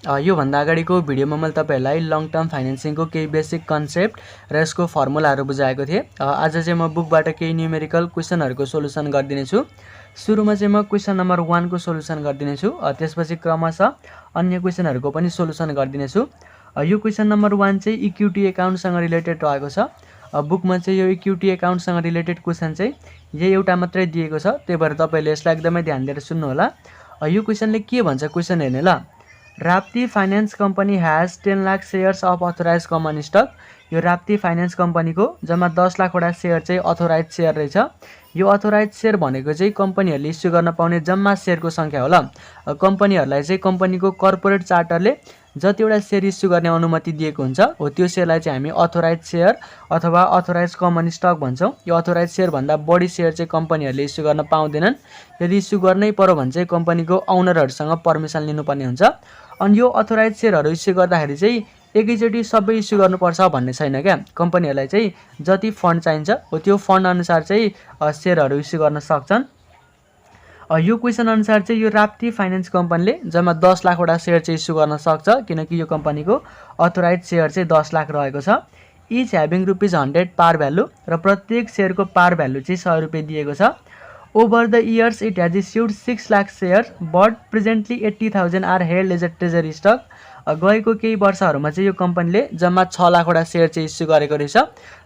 यो भन्दा अगाडिको भिडियोमा मैले तपाईहरुलाई लङ टर्म फाइनान्सिङको केही बेसिक कन्सेप्ट र यसको फर्मुलाहरू बुझाएको थिएँ। आज चाहिँ म बुकबाट केही न्यूमेरिकल क्वेशनहरुको सोलुसन गर्दिने छु। सुरुमा चाहिँ म क्वेशन नम्बर 1 को सोलुसन गर्दिने छु। त्यसपछि क्रमशः अन्य क्वेशनहरुको पनि सोलुसन गर्दिने छु। यो क्वेशन नम्बर 1 चाहिँ इक्विटी अकाउन्टसँग रिलेटेड रहेको छ। बुकमा चाहिँ यो इक्विटी अकाउन्टसँग रिलेटेड क्वेशन चाहिँ यही एउटा मात्रै दिएको छ। त्यही भएर तपाईले यसलाई एकदमै ध्यान दिएर सुन्नु होला। यो क्वेशनले के भन्छ क्वेशन हेर्ने ल। Rapti finance company has 10 lakh shares of authorize common stock. यो राप्ती फाइनेन्स कंपनीको जम्मा 10 लाखवटा शेयर चाहिँ अथोराइज शेयर रहेछ। यो अथोराइज शेयर भनेको चाहिँ कम्पनीहरुले इस्यु गर्न पाउने जम्मा शेयरको संख्या होला। कम्पनीहरुलाई चाहिँ कम्पनीको कर्पोरेट चार्टरले जतिवटा शेयर इस्यु गर्ने अनुमति दिएको हुन्छ हो त्यो शेयरलाई चाहिँ हामी अथोराइज शेयर अथवा अथोराइज कमन स्टक भन्छौं। यो अथोराइज शेयर भन्दा बढी शेयर चाहिँ कम्पनीहरुले इस्यु गर्न पाउँदैनन्। यदि इस्यु गर्नै पर्यो भने चाहिँ कम्पनीको ओनरहरुसँग परमिसन लिनुपर्ने हुन्छ। अनि यो अथोराइज शेयरहरु इस्यु गर्दाखेरि चाहिँ एकैचोटी सबै इस्यु गर्नुपर्छ भन्ने छैन क्या। कम्पनीहरुलाई चाहिँ जति फन्ड चाहिन्छ हो त्यो फन्ड अनुसार चाहिँ शेयरहरु इस्यु गर्न सक्छन्। यो क्वेशन अनुसार चाहिँ यो राप्ती फाइनेन्स कंपनीले जम्मा 10 लाखवटा शेयर चाहिँ इस्यु गर्न सक्छ किनकि यो कम्पनीको अथोराइज शेयर चाहिँ 10 लाख रहेको छ। इच ह्याभिङ ₹100 पार भ्यालु र प्रत्येक शेयरको पार भ्यालु चाहिँ ₹100 दिएको छ। Over the years, it has issued 6 lakh shares, but presently 80,000 are held as a treasury stock. गएको केही वर्षहरुमा चाहिँ यो कम्पनीले जम्मा 6 लाखवटा शेयर चाहिँ इस्यु गरेको रहेछ।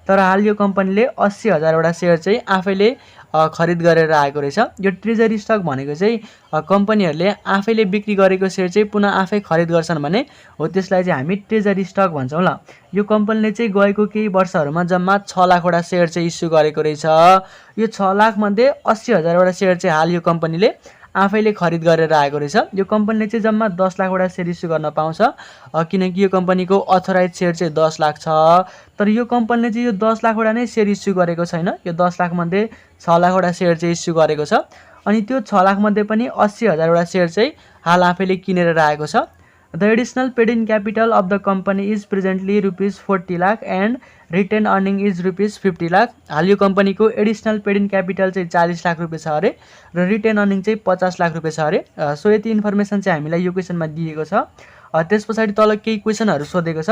तर हाल यो कम्पनीले 80,000 वटा शेयर चाहिँ आफैले खरिद गरेर आएको रहेछ। यो ट्रेजरी स्टक भनेको चाहिँ कम्पनीहरुले आफैले बिक्री गरेको शेयर चाहिँ पुनः आफै खरिद गर्छन् भने हो त्यसलाई चाहिँ हामी ट्रेजरी स्टक भन्छौं ल। यो कम्पनीले चाहिँ गएको केही वर्षहरुमा जम्मा 6 लाखवटा शेयर चाहिँ इस्यु गरेको रहेछ। यो 6 लाख मध्ये 80,000 वटा शेयर चाहिँ हाल यो कम्पनीले आफैले खरिद गरेर आएको रहेछ। यो कम्पनीले चाहिँ जम्मा 10 लाखवटा शेयर इस्यु गर्न पाउँछ किनकि यो कम्पनीको अथोराइज शेयर चाहिँ 10 लाख छ। तर यो कम्पनीले चाहिँ यो 10 लाखवटा नै शेयर इस्यु गरेको छैन। यो 10 लाख मध्ये 6 लाखवटा शेयर चाहिँ इस्यु गरेको छ। अनि त्यो 6 लाख मध्ये पनि 80,000 वटा शेयर चाहिँ हाल आफैले किनेर राखेको छ। The additional paid in capital of the company is presently ₹40 lakh and retained earning is ₹50 lakh. हाल यो कम्पनीको एडिशनल पेड इन क्यापिटल चाहिँ 40 लाख रुपैयाँ छ अरे र रिटेन अर्निङ चाहिँ 50 लाख रुपैयाँ छ अरे। सो यति इन्फर्मेसन चाहिँ हामीलाई यो क्वेशनमा दिएको छ। त्यसपछि तल केही क्वेशनहरु सोधेको छ।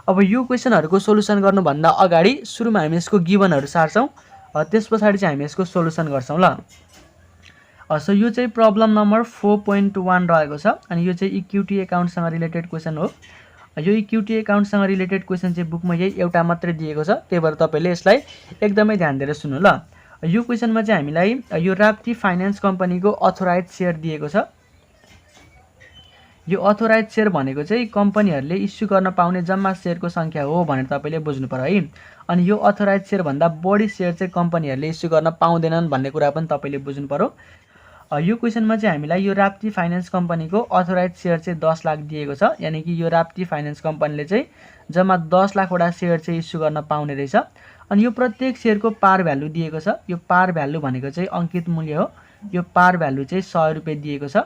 अब यो क्वेशनहरुको सोलुसन गर्नु भन्दा अगाडि सुरुमा हामी यसको गिभनहरु सार्छौं। त्यसपछि चाहिँ हामी यसको सोलुसन गर्छौं ल। सो यो चाहिँ प्रब्लम नम्बर 4.1 रहेको छ अनि यो चाहिँ इक्विटी अकाउन्टसँग रिलेटेड क्वेशन हो। यो इक्विटी अकाउन्टसँग रिलेटेड क्वेशन चाहिँ बुकमा यही एउटा मात्रै दिएको छ। त्यही भएर तपाईले यसलाई एकदमै ध्यान दिएर सुन्नु ल। यो क्वेशनमा चाहिँ हामीलाई यो राप्ती फाइनान्स कम्पनीको अथोराइज शेयर दिएको छ। यो अथोराइज शेयर भनेको चाहिँ कम्पनीहरुले इस्यु गर्न पाउने जम्मा शेयरको संख्या हो भनेर तपाईले बुझ्नु पर्यो है। अनि यो अथोराइज शेयर भन्दा बढी शेयर चाहिँ कम्पनीहरुले इस्यु गर्न पाउँदैनन् भन्ने कुरा पनि तपाईले बुझ्नु पर्यो। यो क्वेशनमा चाहिँ हामीलाई यो राप्ती फाइनान्स कम्पनीको अथोराइज शेयर चाहिँ 10 लाख दिएको छ। यानी कि यो राप्ती फाइनान्स कम्पनीले चाहिँ जम्मा 10 लाखवटा शेयर चाहिँ इस्यु गर्न पाउने रहेछ। अनि यो प्रत्येक शेयरको पार भ्यालु दिएको छ। यो पार भ्यालु भनेको चाहिँ अंकित मूल्य हो। यो पार भ्यालु चाहिँ ₹100 दिएको छ।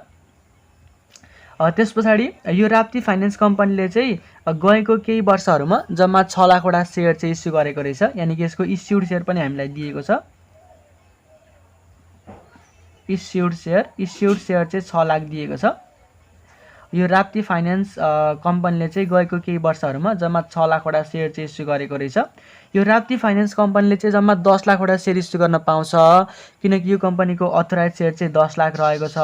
त्यसपछि यो राप्ती फाइनान्स कम्पनीले चाहिँ गएको केही वर्षहरुमा जम्मा 6 लाखवटा शेयर चाहिँ इस्यु गरेको रहेछ। यानी कि यसको इस्युड शेयर पनि हामीलाई दिएको छ। इस्युड शेयर चाहिँ 6 लाख दिएको छ। यो राप्ती फाइनान्स कम्पनीले चाहिँ गएको केही वर्षहरुमा जम्मा 6 लाखवटा शेयर चाहिँ इस्यु गरेको रहेछ। यो राप्ती फाइनान्स कम्पनीले चाहिँ जम्मा 10 लाखवटा शेयर इस्यु गर्न पाउँछ किनकि यो कम्पनीको अथोराइज शेयर चाहिँ 10 लाख रहेको छ।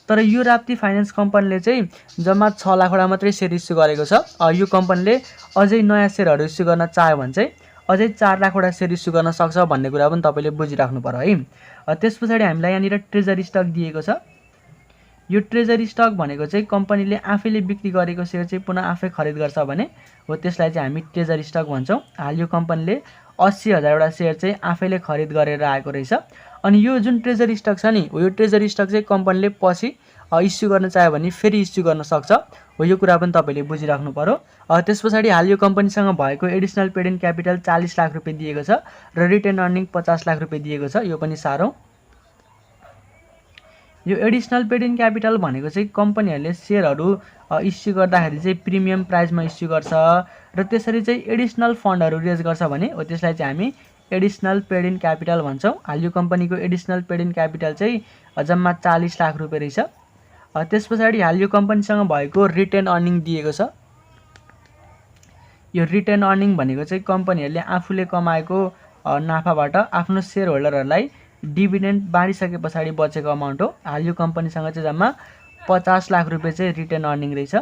तर यो राप्ती फाइनान्स कम्पनीले चाहिँ जम्मा 6 लाखवटा मात्रै शेयर इस्यु गरेको छ। यो कम्पनीले अझै नयाँ शेयरहरु इस्यु गर्न चाह्यो भने चाहिँ अझै 4 लाखवटा शेयर इस्यु गर्न सक्छ भन्ने कुरा पनि तपाईले बुझिराख्नु पर्यो है। त्यसपछि हामीलाई यहाँनिर ट्रेजरी स्टक दिएको छ। यो ट्रेजरी स्टक भनेको चाहिँ कम्पनीले आफैले बिक्री गरेको शेयर चाहिँ पुनः आफै खरिद गर्छ भने हो त्यसलाई चाहिँ हामी ट्रेजरी स्टक भन्छौं। हाल यो कम्पनीले 80,000 वटा शेयर चाहिँ आफैले खरिद गरेर आएको रहेछ। अनि यो जुन ट्रेजरी स्टक छ नि हो यो ट्रेजरी स्टक चाहिँ कम्पनीले पछि इस्यु गर्न चाह्यो भने फेरि इस्यु गर्न सक्छ हो। यो कुरा पनि तपाईले बुझिराख्नु पर्यो। त्यसपछि हाल यो कम्पनीसँग भएको additional paid in capital 40 lakh रुपैयाँ दिएको छ र रिटेन अर्निङ 50 लाख रुपैयाँ दिएको छ। यो पनि सारौं। यो एडिशनल पेड इन क्यापिटल भनेको चाहिँ कम्पनीहरुले शेयरहरु इस्यु गर्दाखेरि चाहिँ प्रिमियम प्राइसमा इस्यु गर्छ र त्यसरी चाहिँ एडिशनल फन्डहरु रेज गर्छ भने हो त्यसलाई चाहिँ हामी एडिशनल पेड इन क्यापिटल भन्छौं। हाल यो कम्पनीको एडिशनल पेड इन क्यापिटल चाहिँ जम्मा 40 लाख रुपैयाँ रहेछ। त्यस पछाडि हाल यो कम्पनीसँग भएको रिटेन अर्निङ दिएको छ। यो रिटेन अर्निङ भनेको चाहिँ कम्पनीहरूले आफूले कमाएको नाफाबाट आफ्नो सेयर होल्डरहरूलाई डिभिडेन्ड बाँडिसके पछाडि बचेको अमाउन्ट हो। हाल यो कम्पनीसँग चाहिँ जम्मा 50 लाख रुपियाँ चाहिँ रिटेन अर्निङ रहेछ।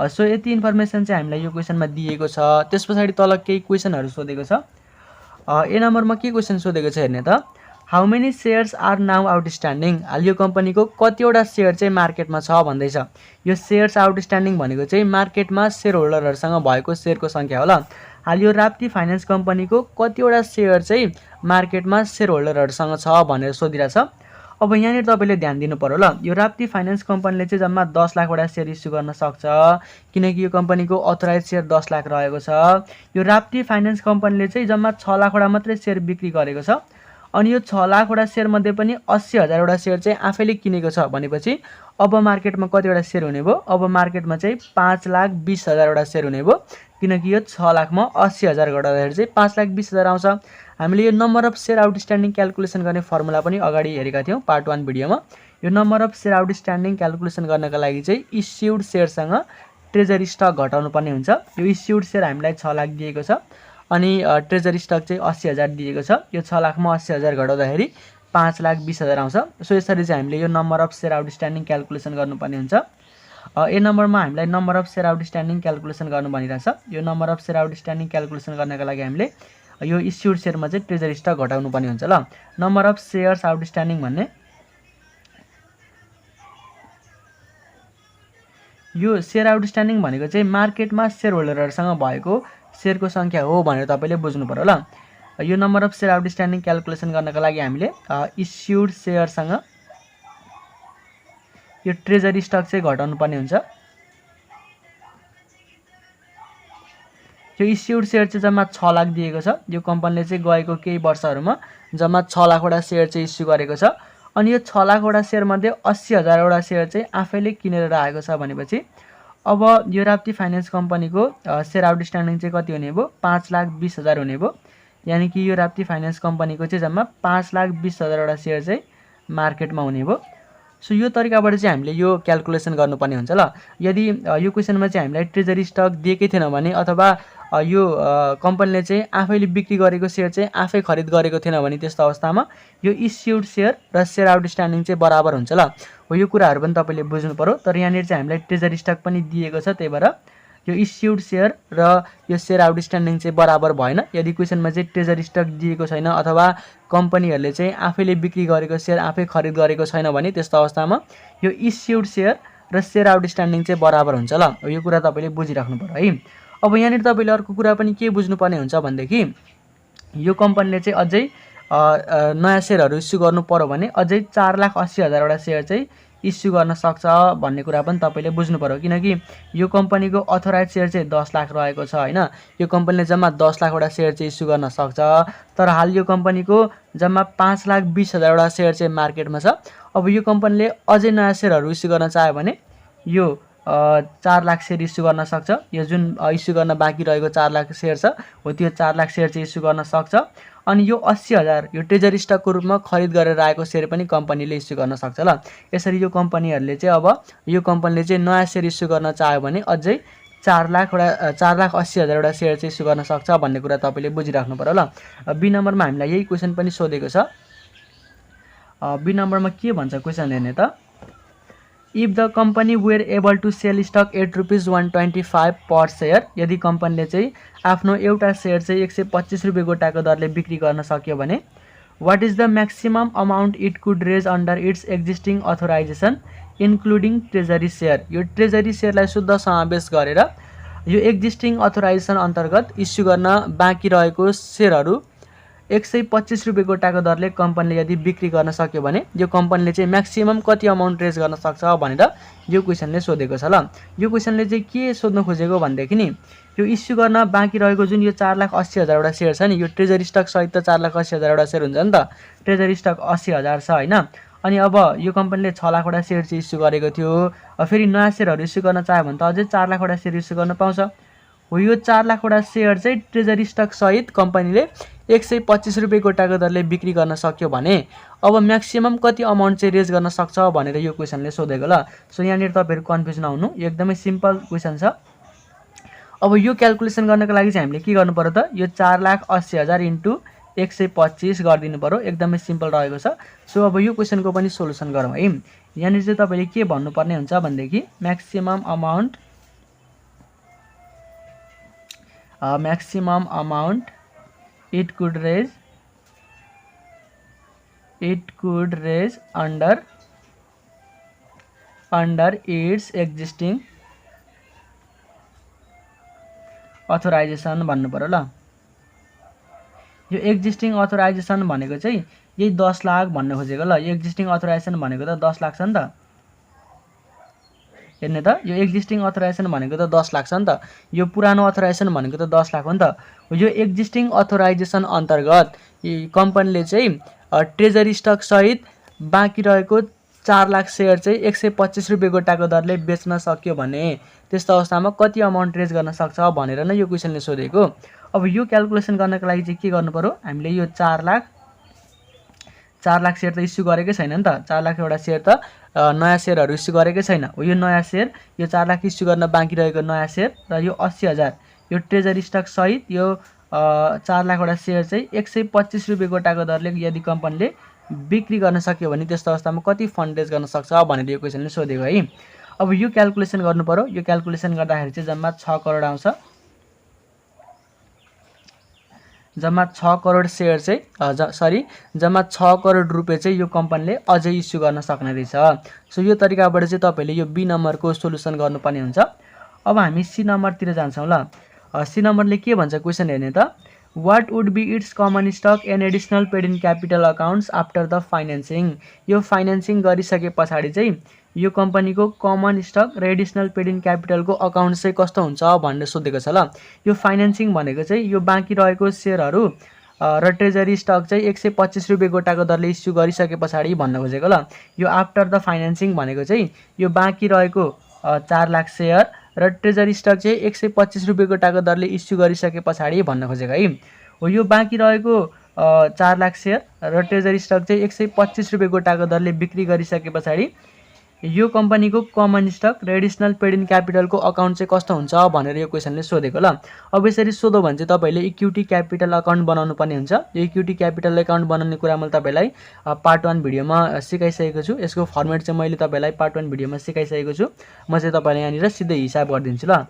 सो यति इन्फर्मेसन चाहिँ हामीलाई यो क्वेसनमा दिएको छ। त्यस पछाडि तल केही क्वेसनहरू सोधेको छ। ए नम्बरमा के क्वेसन सोधेको छ हेर्ने त, how many shares are now outstanding. हाल यो कम्पनीको कतिवटा सेयर चाहिँ मार्केटमा छ भन्दैछ। यो सेयर्स आउटस्ट्यान्डिङ भनेको चाहिँ मार्केटमा सेयर होल्डरहरूसँग भएको सेयरको सङ्ख्या होला। हाल यो राप्ती फाइनेन्स कम्पनीको कतिवटा सेयर चाहिँ मार्केटमा सेयर होल्डरहरूसँग छ भनेर सोधिरहेछ। अब यहाँनिर तपाईँले ध्यान दिनु पर्यो ल। यो राप्ती फाइनेन्स कम्पनीले चाहिँ जम्मा 10 लाखवटा सेयर इस्यु गर्न सक्छ, किनकि यो कम्पनीको अथोराइज सेयर 10 लाख रहेको छ। यो राप्ती फाइनेन्स कम्पनीले चाहिँ जम्मा 6 लाखवटा मात्रै सेयर बिक्री गरेको छ। अनि यो 6 लाखवटा सेयर मध्ये पनि 80,000वटा सेयर चाहिँ आफैले किनेको छ भनेपछि अब मार्केटमा कतिवटा सेयर हुने भयो? अब मार्केटमा चाहिँ 5,20,000वटा सेयर हुने भयो, किनकि यो 6 लाखमा 80,000 घटाउँदाखेरि चाहिँ 5,20,000 आउँछ। हामीले यो number of share outstanding calculation गर्ने फर्मुला पनि अगाडि हेरेका थियौँ पार्ट 1 भिडियोमा। यो number of share outstanding calculation गर्नका लागि चाहिँ इस्युड सेयरसँग ट्रेजरी स्टक घटाउनु पर्ने हुन्छ। यो इस्युड सेयर हामीलाई 6 लाख दिएको छ अनि ट्रेजरी स्टक चाहिँ 80,000 दिएको छ। यो 6 लाखमा 80,000 घटाउँदाखेरि 5,20,000 आउँछ। सो यसरी चाहिँ हामीले यो number of share outstanding calculation गर्नुपर्ने हुन्छ। ए नम्बरमा हामीलाई number of share outstanding calculation गर्नु भनिरहेछ। यो number of share outstanding calculation गर्नका लागि हामीले यो इस्युड सेयरमा चाहिँ ट्रेजरी स्टक घटाउनु पर्ने हुन्छ ल। नम्बर अफ सेयर्स आउटस्ट्यान्डिङ भन्ने यो सेयर आउटस्ट्यान्डिङ भनेको चाहिँ मार्केटमा सेयर होल्डरहरूसँग भएको सेयरको सङ्ख्या हो भनेर तपाईँले बुझ्नु पर्यो ल। यो number of share outstanding calculation गर्नका लागि हामीले इस्युड सेयरसँग यो ट्रेजरी स्टक चाहिँ घटाउनु पर्ने हुन्छ। यो इस्युड सेयर चाहिँ जम्मा 6 लाख दिएको छ। यो कम्पनीले चाहिँ गएको केही वर्षहरूमा जम्मा 6 लाखवटा सेयर चाहिँ इस्यु गरेको छ। अनि यो 6 लाखवटा सेयरमध्ये 80,000वटा सेयर चाहिँ आफैले किनेर राखेको छ भनेपछि अब यो राप्ती फाइनेन्स कम्पनीको सेयर आउटस्ट्यान्डिङ चाहिँ कति हुने भयो? 5,20,000 हुने भयो। यानि कि यो राप्ती फाइनेन्स कम्पनीको चाहिँ जम्मा 5,20,000वटा सेयर चाहिँ मार्केटमा हुने भयो। सो यो तरिकाबाट चाहिँ हामीले यो क्याल्कुलेसन गर्नुपर्ने हुन्छ ल। यदि यो क्वेसनमा चाहिँ हामीलाई ट्रेजरी स्टक दिएकै थिएन भने अथवा यो कम्पनीले चाहिँ आफैले बिक्री गरेको सेयर चाहिँ आफै खरिद गरेको थिएन भने त्यस्तो अवस्थामा यो इस्युड सेयर र सेयर आउटस्ट्यान्डिङ चाहिँ बराबर हुन्छ ल। हो यो कुराहरू पनि तपाईँले बुझ्नु पर्यो। तर यहाँनिर चाहिँ हामीलाई ट्रेजरी स्टक पनि दिएको छ, त्यही भएर यो इस्युड सेयर र यो सेयर आउटस्ट्यान्डिङ चाहिँ बराबर भएन। यदि क्वेसनमा चाहिँ ट्रेजरी स्टक दिएको छैन अथवा कम्पनीहरूले चाहिँ आफैले बिक्री गरेको सेयर आफै खरिद गरेको छैन भने त्यस्तो अवस्थामा यो इस्युड सेयर र सेयर आउटस्ट्यान्डिङ चाहिँ बराबर हुन्छ ल। यो कुरा तपाईँले बुझिराख्नु पर्यो है। अब यहाँनिर तपाईँले अर्को कुरा पनि के बुझ्नुपर्ने हुन्छ भनेदेखि यो कम्पनीले चाहिँ अझै नयाँ सेयरहरू इस्यु गर्नु पर्यो भने अझै 4,80,000वटा सेयर चाहिँ इस्यु गर्न सक्छ भन्ने कुरा पनि तपाईँले बुझ्नु पर्यो, किनकि यो कम्पनीको अथोराइज सेयर चाहिँ 10 लाख रहेको छ होइन। यो कम्पनीले जम्मा 10 लाखवटा सेयर चाहिँ इस्यु गर्न सक्छ, तर हाल यो कम्पनीको जम्मा 5,20,000वटा सेयर चाहिँ मार्केटमा छ। अब यो कम्पनीले अझै नयाँ सेयरहरू इस्यु गर्न चाह्यो भने यो 4 लाख सेयर इस्यु गर्न सक्छ। यो जुन इस्यु गर्न बाँकी रहेको 4 लाख सेयर छ हो त्यो 4 लाख सेयर चाहिँ इस्यु गर्न सक्छ। अनि यो 80,000 यो ट्रेजरी स्टकको रूपमा खरिद गरेर आएको सेयर पनि कम्पनीले इस्यु गर्न सक्छ ल। यसरी यो कम्पनीहरूले चाहिँ अब यो कम्पनीले चाहिँ नयाँ सेयर इस्यु गर्न चाह्यो भने अझै 4,80,000वटा सेयर चाहिँ इस्यु गर्न सक्छ भन्ने कुरा तपाईँले बुझिराख्नु पर्यो ल। बी नम्बरमा हामीलाई यही क्वेसन पनि सोधेको छ। बी नम्बरमा के भन्छ क्वेसन हेर्ने त, if the company were able to sell stock at ₹125 per share. यदि कम्पनीले चाहिँ आफ्नो एउटा सेयर चाहिँ 125 रुपियाँ गोटाको दरले बिक्री गर्न सक्यो भने what is the maximum amount it could raise under its existing authorization including treasury share. यो ट्रेजरी सेयरलाई शुद्ध समावेश गरेर यो एक्जिस्टिङ अथोराइजेसन अन्तर्गत इस्यु गर्न बाँकी रहेको सेयरहरू 125 रुपियाँ गोटाको दरले कम्पनीले यदि बिक्री गर्न सक्यो भने यो कम्पनीले चाहिँ म्याक्सिमम कति अमाउन्ट रेज गर्न सक्छ भनेर यो क्वेसनले सोधेको छ ल। यो क्वेसनले चाहिँ के सोध्न खोजेको भनेदेखि नि यो इस्यु गर्न बाँकी रहेको जुन यो 4,80,000वटा सेयर छ नि, यो ट्रेजरी स्टक सहित त 4,80,000वटा सेयर हुन्छ नि त। ट्रेजरी स्टक 80,000 छ होइन। अनि अब यो कम्पनीले 6 लाखवटा सेयर चाहिँ इस्यु गरेको थियो, फेरि नयाँ सेयरहरू इस्यु गर्न चाह्यो भने त अझै 4 लाखवटा सेयर इस्यु गर्न पाउँछ। हो यो 4 लाखवटा सेयर चाहिँ ट्रेजरी स्टक सहित कम्पनीले 125 रुपियाँ गोटाको दरले बिक्री गर्न सक्यो भने अब म्याक्सिमम कति अमाउन्ट चाहिँ रेज गर्न सक्छ भनेर यो क्वेसनले सोधेको ल। सो यहाँनिर तपाईहरु कन्फ्युज नहुनु, यो एकदमै सिम्पल क्वेसन छ। अब यो क्याल्कुलेसन गर्नको लागि चाहिँ हामीले के गर्नु पर्यो त, यो 4,80,000 इन्टु 125 गरिदिनु पर्यो। एकदमै सिम्पल रहेको छ। सो अब यो क्वेसनको पनि सोलुसन गरौँ है। यहाँनिर चाहिँ तपाईले के भन्नुपर्ने हुन्छ भनेदेखि maximum amount it could raise under its existing authorization भन्नु पर्यो ल। यो एक्जिस्टिङ अथोराइजेसन भनेको चाहिँ यही 10 लाख भन्न खोजेको ल। यो एक्जिस्टिङ अथोराइजेसन भनेको त 10 लाख छ नि त। हेर्ने त, यो एक्जिस्टिङ अथोराइजेसन भनेको त 10 लाख छ नि त। यो पुरानो अथोराइजेसन भनेको त 10 लाख हो नि त। यो एक्जिस्टिङ अथोराइजेसन अन्तर्गत कम्पनीले चाहिँ ट्रेजरी स्टक सहित बाँकी रहेको 4 लाख सेयर चाहिँ 125 रुपियाँ गोटाको दरले बेच्न सक्यो भने त्यस्तो अवस्थामा कति अमाउन्ट रेज गर्न सक्छ भनेर नै यो क्वेसनले सोधेको। अब यो क्याल्कुलेसन गर्नको लागि चाहिँ के गर्नु पर्यो, हामीले यो 4 लाख सेयर त इस्यु गरेकै छैन नि त। 4 लाख एउटा सेयर त नयाँ सेयरहरु इस्यु गरेकै छैन हो। यो नयाँ सेयर, यो 4 लाख इस्यु गर्न बाँकी रहेको नयाँ सेयर र यो 80,000 यो ट्रेजरी स्टक सहित यो 4 लाख वटा सेयर चाहिँ 125 रुपियाँ गोटाको दरले यदि कम्पनीले बिक्री गर्न सक्यो भने त्यस्तो अवस्थामा कति फन्ड रेज गर्न सक्छ भनेर यो क्वेसनले सोधेको है। अब यो क्याल्कुलेसन गर्नु पर्यो। यो क्याल्कुलेसन गर्दाखेरि चाहिँ जम्मा 6 करोड आउँछ। जम्मा 6 करोड सेयर चाहिँ जम्मा 6 करोड रुपियाँ चाहिँ यो कम्पनीले अझै इस्यु गर्न सक्ने रहेछ। सो यो तरिकाबाट चाहिँ तपाईले यो बी नम्बरको सोलुसन गर्नुपर्ने हुन्छ। अब हामी सी नम्बरतिर जान्छौँ ल। सी नम्बरले के भन्छ क्वेसन हेर्ने त, what would be its common stock and additional paid in capital accounts after the financing. यो फाइनेन्सिङ गरिसके पछाडि चाहिँ यो कम्पनीको कमन स्टक र एडिसनल पेड इन क्यापिटलको अकाउन्ट चाहिँ कस्तो हुन्छ भनेर सोधेको छ ल। यो फाइनेन्सिङ भनेको चाहिँ यो बाँकी रहेको सेयरहरू र ट्रेजरी स्टक चाहिँ 125 रुपियाँ गोटाको दरले इस्यु गरिसके पछाडि भन्न खोजेको ल। यो आफ्टर द फाइनेन्सिङ भनेको चाहिँ यो बाँकी रहेको 4 लाख सेयर र ट्रेजरी स्टक चाहिँ 125 रुपियाँ गोटाको दरले इस्यु गरिसके पछाडि भन्न खोजेको है। हो यो बाँकी रहेको 4 लाख सेयर र ट्रेजरी स्टक चाहिँ 125 रुपियाँ गोटाको दरले बिक्री गरिसके पछाडि यो कम्पनीको कमन स्टक र एडिसनल पेड इन क्यापिटलको अकाउन्ट चाहिँ कस्तो हुन्छ भनेर यो क्वेसनले सोधेको ल। अब यसरी सोधो भने चाहिँ तपाईले इक्विटी क्यापिटल अकाउन्ट बनाउनु पर्ने हुन्छ। यो इक्विटी क्यापिटल अकाउन्ट बनाउने कुरा मैले तपाईलाई पार्ट 1 भिडियोमा सिकाइसकेको छु। यसको फर्मेट चाहिँ मैले तपाईलाई पार्ट 1 भिडियोमा सिकाइसकेको छु। म चाहिँ तपाईलाई यहाँनिर सिधै हिसाब गरिदिन्छु ल।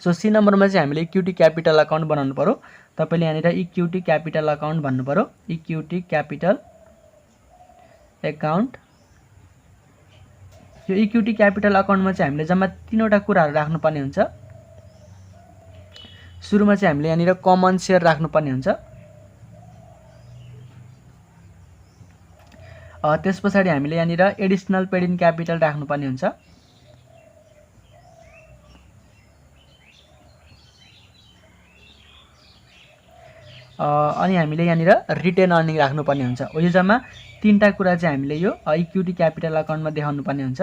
सो सी नम्बरमा चाहिँ हामीले इक्विटी क्यापिटल अकाउन्ट बनाउनु पर्यो। तपाईले यहाँनिर इक्विटी क्यापिटल अकाउन्ट भन्नु पर्यो। Equity capital account. यो इक्विटी क्यापिटल अकाउन्टमा चाहिँ हामीले जम्मा 3 वटा कुराहरु राख्नुपर्ने हुन्छ। सुरुमा चाहिँ हामीले यहाँनिर कमन शेयर राख्नुपर्ने हुन्छ। त्यसपछि हामीले यहाँनिर एडिसनल पेड इन क्यापिटल राख्नुपर्ने हुन्छ। अनि हामीले यहाँनिर रिटेन अर्निङ राख्नुपर्ने हुन्छ। यो जम्मा 3टा कुरा चाहिँ हामीले यो इक्विटी क्यापिटल अकाउन्टमा देखाउनु पर्ने हुन्छ।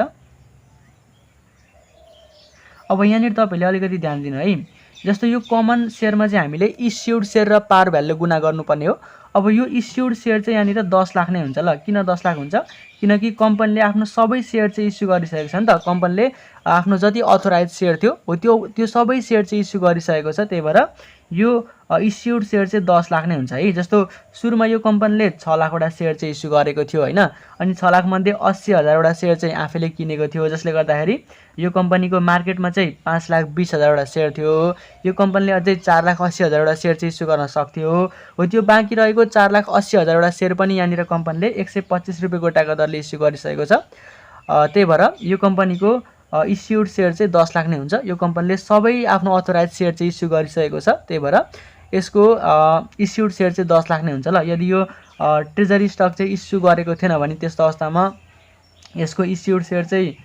अब यहाँनिर तपाईले अलिकति ध्यान दिनु है। जस्तो यो कमन शेयरमा चाहिँ हामीले इस्युड शेयर र पार भ्यालु गुणा गर्नुपर्ने हो। अब यो इस्युड शेयर चाहिँ यहाँनिर 10 लाख नै हुन्छ ल। किन 10 लाख हुन्छ? किनकि कम्पनीले आफ्नो सबै शेयर चाहिँ इस्यु गरिसकेको छ नि त। कम्पनीले आफ्नो जति अथोराइज शेयर थियो हो त्यो सबै शेयर चाहिँ इस्यु गरिसकेको छ। त्यही भएर यो इस्युड शेयर चाहिँ 10 लाख नै हुन्छ है। जस्तो सुरुमा यो कम्पनीले 6 लाख वटा शेयर चाहिँ इस्यु गरेको थियो हैन। अनि 6 लाख मध्ये 80,000 वटा शेयर चाहिँ आफैले किनेको थियो, जसले गर्दाखेरि यो कम्पनीको मार्केटमा चाहिँ 5,20,000 वटा शेयर थियो। यो कम्पनीले अझै 4,80,000 वटा शेयर चाहिँ इस्यु गर्न सक्थ्यो। हो त्यो बाँकी रहेको 4,80,000 वटा शेयर पनि यहाँनिर कम्पनीले 125 रुपैयाँ गोटाको दरले इस्यु गरिसकेको छ। त्यही भएर यो कम्पनीको इस्युड शेयर चाहिँ 10 लाख नै हुन्छ। यो कम्पनीले सबै आफ्नो अथोराइज शेयर चाहिँ इस्यु गरिसकेको छ। त्यही भएर यसको इस्युड शेयर चाहिँ 10 लाख नै हुन्छ ल। यदि यो ट्रेजरी स्टक चाहिँ इस्यु गरेको थिएन भने त्यस्तो अवस्थामा यसको इस्युड शेयर चाहिँ